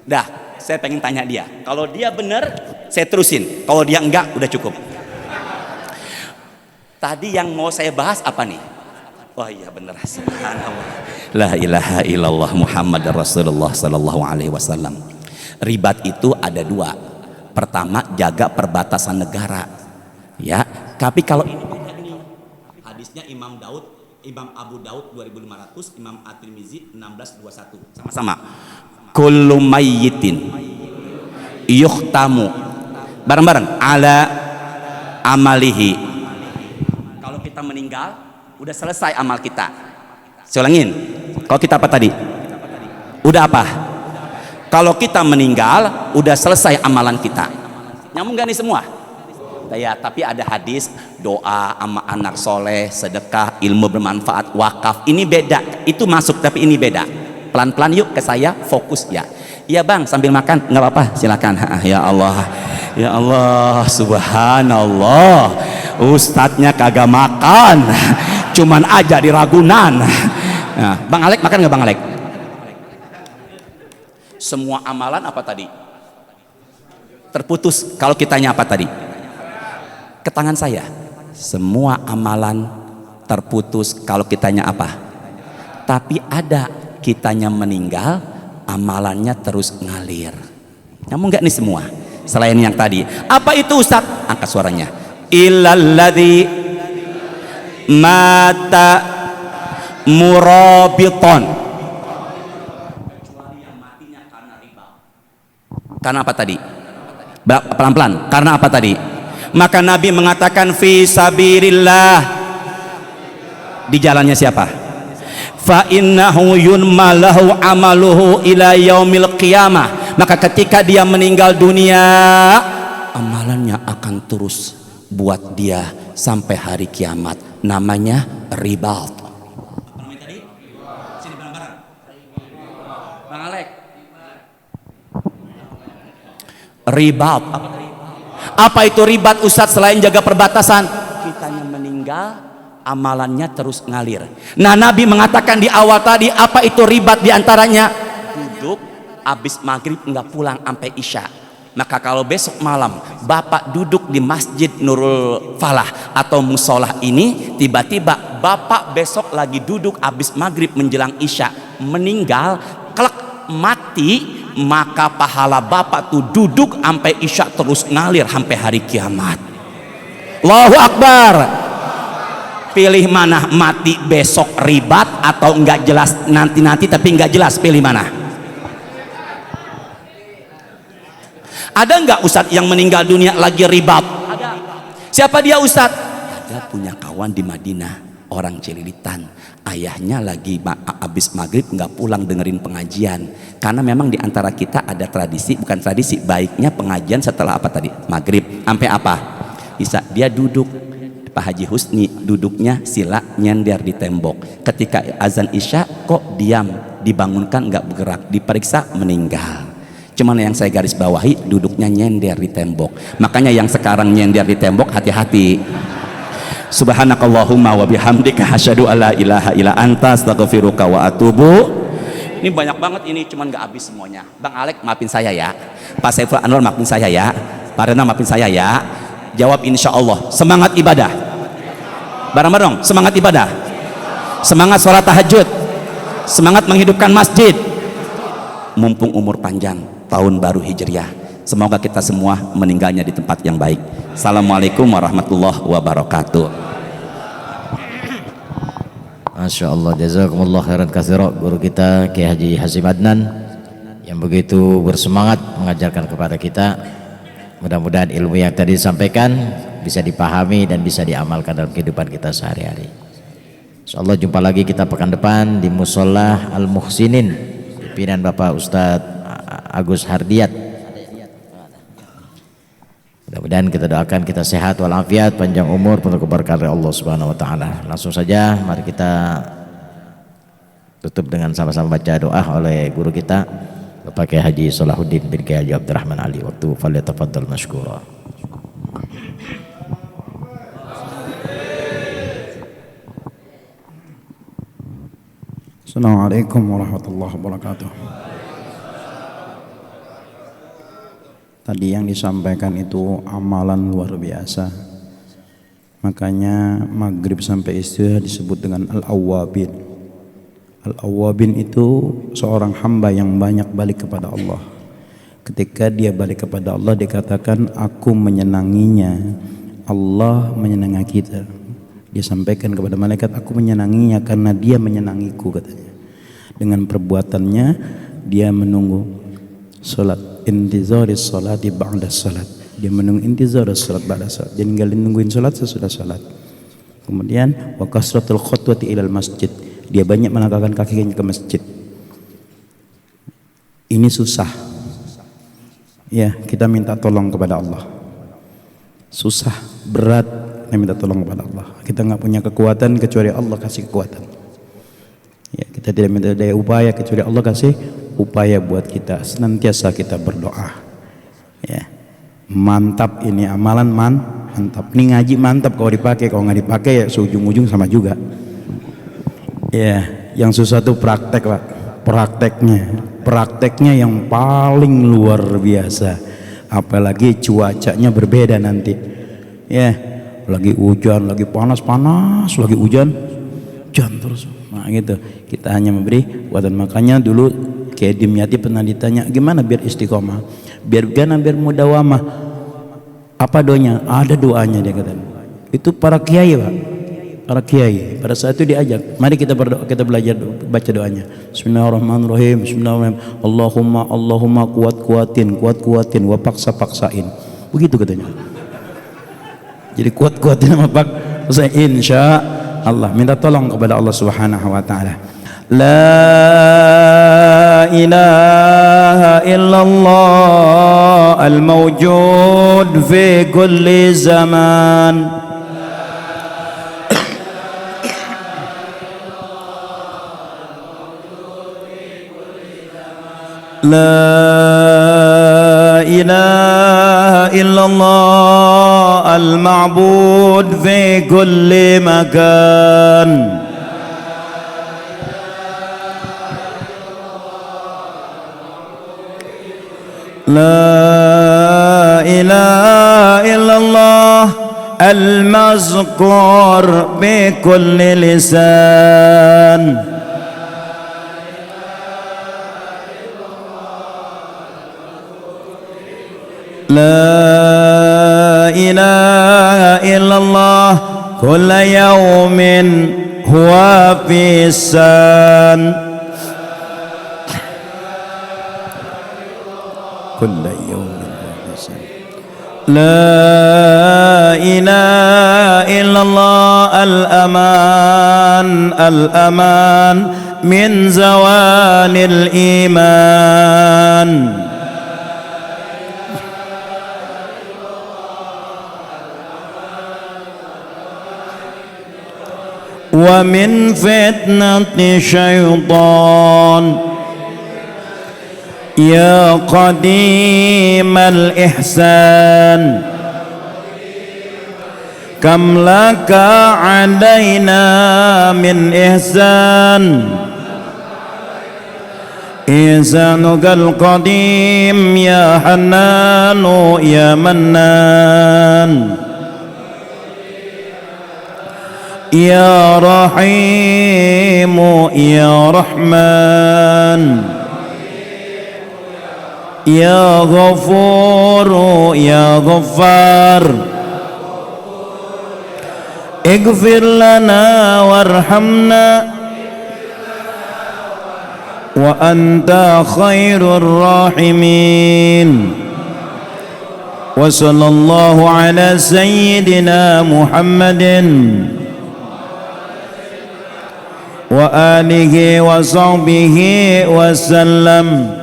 Dah, saya pengen tanya dia. Kalau dia bener, saya terusin. Kalau dia enggak, udah cukup. Tadi yang mau saya bahas apa nih? Oh iya bener, subhanallah. La ilaha illallah Muhammad Rasulullah sallallahu alaihi wasallam. Ribat itu ada dua. Pertama, jaga perbatasan negara. Ya, tapi kalau ini beda nih. Hadisnya Imam Abu Daud 2500, Imam At-Tirmizi 1621. Sama-sama. Kullu mayyitin yuhtamu, bareng-bareng, ala amalihi. Kalau kita meninggal udah selesai amal kita. Saya ulangin, kalau kita apa tadi? Udah apa? Kalau kita meninggal udah selesai amalan kita. Nyambung gak nih semua? Ya, tapi ada hadis doa sama anak soleh, sedekah, ilmu bermanfaat, wakaf. Ini beda, itu masuk tapi ini beda. Pelan-pelan yuk ke saya, fokus ya. Iya bang, sambil makan nggak apa-apa, silakan. Ya Allah, ya Allah, subhanallah. Ustadznya kagak makan, cuman aja di Ragunan. Nah, Bang Alek makan nggak Bang Alek? Semua amalan apa tadi? Terputus. Kalau kitanya apa tadi? Ke tangan saya. Semua amalan terputus kalau kitanya apa? Tapi ada kitanya meninggal, amalannya terus ngalir. Nyambung nggak nih semua? Selain yang tadi, apa itu Ustaz? Angkat suaranya. Illalladzi mata murabiton. Karena apa tadi? Pelan-pelan. Karena apa tadi? Maka Nabi mengatakan fi sabilillah. Di jalannya siapa? Fa innahu yunmalahu amaluhu ila yaumil qiyamah. Maka ketika dia meninggal dunia, amalannya akan terus buat dia sampai hari kiamat. Namanya ribat. Apa namanya tadi? Sini bareng-bareng. Bang Alek. Ribat. Apa itu ribat Ustadz selain jaga perbatasan? Kitanya meninggal, amalannya terus ngalir. Nah, Nabi mengatakan di awal tadi, apa itu ribat diantaranya? Duduk habis maghrib nggak pulang sampai isya. Maka kalau besok malam Bapak duduk di Masjid Nurul Falah atau musolah ini, tiba-tiba Bapak besok lagi duduk habis maghrib menjelang isya, meninggal, kelak mati, maka pahala Bapak tuh duduk sampai isya terus ngalir sampai hari kiamat. Allahu Akbar. Pilih mana, mati besok ribat atau enggak jelas nanti tapi enggak jelas, pilih mana? Ada enggak Ustadz yang meninggal dunia lagi ribat? Ada. Siapa dia Ustadz? Ada, punya kawan di Madinah, orang Cililitan. Ayahnya lagi habis maghrib nggak pulang dengerin pengajian, karena memang di antara kita ada tradisi, bukan tradisi, baiknya pengajian setelah apa tadi? Maghrib sampai apa? Bisa dia duduk. Pak Haji Husni duduknya sila nyender di tembok. Ketika azan isya kok diam, dibangunkan nggak bergerak, diperiksa meninggal. Cuman yang saya garis bawahi, duduknya nyender di tembok. Makanya yang sekarang nyender di tembok, hati-hati. Subhanakallahumma wa bihamdika asyhadu alla ilaha illa anta astaghfiruka wa atubu. Ini banyak banget ini, cuman nggak habis semuanya. Bang Alek maafin saya ya. Pak Saiful Anwar maafin saya ya. Pak Rena maafin saya ya. Jawab insya Allah. Semangat ibadah. Bareng-bareng, semangat ibadah. Semangat sholat tahajud. Semangat menghidupkan masjid. Mumpung umur panjang, tahun baru Hijriah. Semoga kita semua meninggalnya di tempat yang baik. Assalamualaikum warahmatullahi wabarakatuh. Masya Allah, jazakumullah khairan katsira guru kita Kiai Haji Hasyim Adnan yang begitu bersemangat mengajarkan kepada kita. Mudah-mudahan ilmu yang tadi disampaikan bisa dipahami dan bisa diamalkan dalam kehidupan kita sehari-hari. Insyaallah jumpa lagi kita pekan depan di Musolah Al-Muhsinin, pimpinan Bapak Ustadz Agus Hardiat. Mudah-mudahan kita doakan kita sehat walafiat, panjang umur, penuh keberkahan dari Allah Subhanahu wa taala. Langsung saja mari kita tutup dengan sama-sama baca doa oleh guru kita. Bapak Haji Salahuddin bin Kiai Haji Abdurrahman Ali. Waktu falyatafaddal mashkura. Assalamualaikum warahmatullahi wabarakatuh. Tadi yang disampaikan itu amalan luar biasa. Makanya maghrib sampai isya disebut dengan al-awwabin. Al-awwabin itu seorang hamba yang banyak balik kepada Allah. Ketika dia balik kepada Allah, dikatakan aku menyenanginya, Allah menyenangi kita. Dia sampaikan kepada malaikat, aku menyenanginya karena dia menyenangiku, katanya. Dengan perbuatannya dia menunggu salat, intizaris salati ba'da salat. Dia menunggu intizaris salat ba'da salat. Dia ninggalin nungguin salat sesudah salat. Kemudian wa kasratul khutwati ilal masjid. Dia banyak melangkahkan kakinya ke masjid. Ini susah. Ya, kita minta tolong kepada Allah. Susah, berat, kita minta tolong kepada Allah. Kita nggak punya kekuatan kecuali Allah kasih kekuatan. Ya, kita tidak minta daya upaya kecuali Allah kasih upaya buat kita. Senantiasa kita berdoa. Ya, mantap ini amalan mantap. Ini ngaji mantap kalau dipakai. Kalau nggak dipakai ya seujung-ujung sama juga. Ya, yang susah tuh praktek, Pak. Prakteknya yang paling luar biasa. Apalagi cuacanya berbeda nanti. Ya, lagi hujan, lagi panas, lagi hujan terus. Nah gitu, kita hanya memberi kuatan. Makanya dulu Kiai Dimyati pernah ditanya, gimana biar istiqomah, biar mudawamah, apa doanya? Ada doanya, dia kata. Itu para kiai, Pak. Para kiai pada saat itu diajak, mari kita berdoa, kita belajar baca doanya. Bismillahirrahmanirrahim. Bismillahirrahmanirrahim. Allahumma kuatin, wa paksain. Begitu katanya. Jadi kuatin sama paksa, insya Allah. Minta tolong kepada Allah Subhanahu wa taala. La ilaha illallah al-mawjud fi kulli zaman. La ilaha illallah al-ma'bud fi kulli makan. La ilaha illallah al-mazkur bi kulli lisan. La ilaha illallah kulla yawmin huwa fi san. Kulla yawmin huwa fi san. La ilaha illallah al-aman min zawalil iman. Wa min fitnati syaitan. Ya qadimal ihsan, kam laka alaina min ihsan. Ihsanukal qadim ya hannanu ya mannan. Ya Rahimu ya Rahman. Ya Ghafuru ya Ghaffar. Ighfir lana warhamna wa anta khairur rahimin. Wa sallallahu ala sayyidina Muhammadin wa alihi wa sahbihi wa sallam.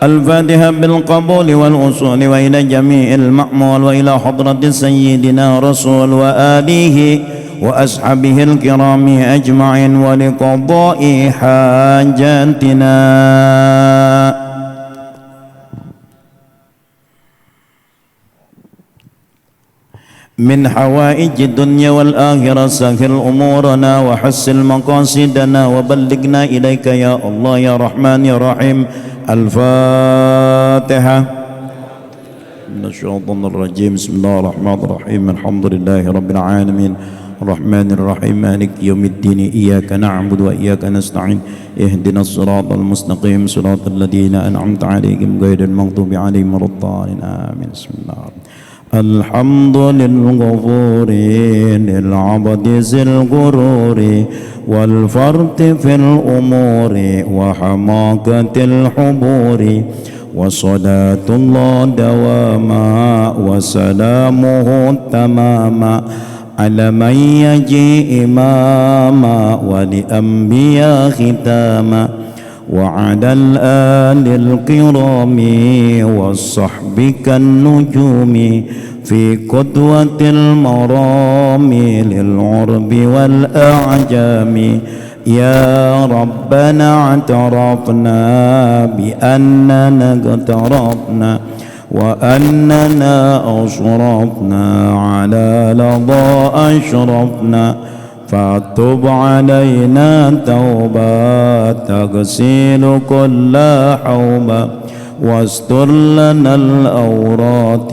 Al-Fatiha bil qabul wal usul wa ila jami'il ma'mul wa ila hadratis sayyidina Rasul wa alihi وأصحابه الكرام أجمعين ولقضاء حاجاتنا من حوائج الدنيا والآخرة. سهل أمورنا وحسن مقاصدنا وبلغنا إليك يا الله يا رحمن يا رحيم. الفاتحة. من الشيطان الرجيم. بسم الله الرحمن الرحيم. الحمد لله رب العالمين الرحمن الرحيم مالك يوم الدين إياك نعبد وإياك نستعين اهدنا الصراط المستقيم صراط الذين أنعمت عليهم غير المغضوب عليهم ولا الضالين آمين. بسم الله. الحمد للغفور للعبد ذي الغرور والفرط في الأمور وحماقة الحبور وصلاة الله دواما وسلامه تماما على من يجي إماما ولأنبياء ختاما وعلى الآل الكرام والصحب كالنجوم في قدوة المرام للعرب والأعجام. يا ربنا اعترفنا بأننا اقترفنا وأننا أشرفنا على لظى أشرفنا فتب علينا توبة تغسل كل حوبة واستر لنا الأورات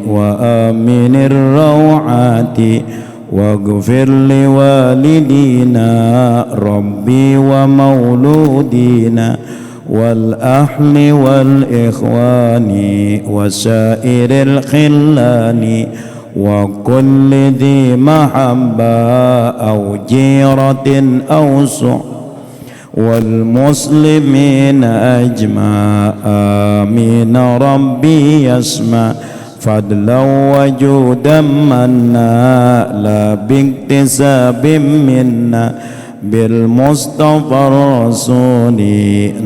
وآمن الروعات واغفر لوالدينا ربي ومولودينا والأهل والإخوان وسائر الخلان وكل ذي محبة أو جيرة أو والمسلمين أجمع آمين. ربي يسمع فضلا وجودا منا لا باكتساب منا بالمصطفى الرسول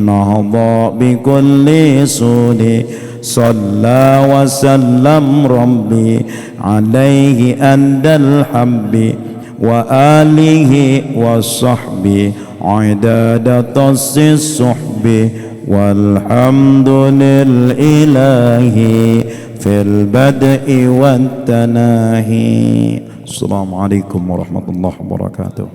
نهضى بكل سود. صلى وسلم ربي عليه أندى الحب وآله وصحبه عداد طس الصحب والحمد للإله في البدء والتناهي. السلام عليكم ورحمة الله وبركاته.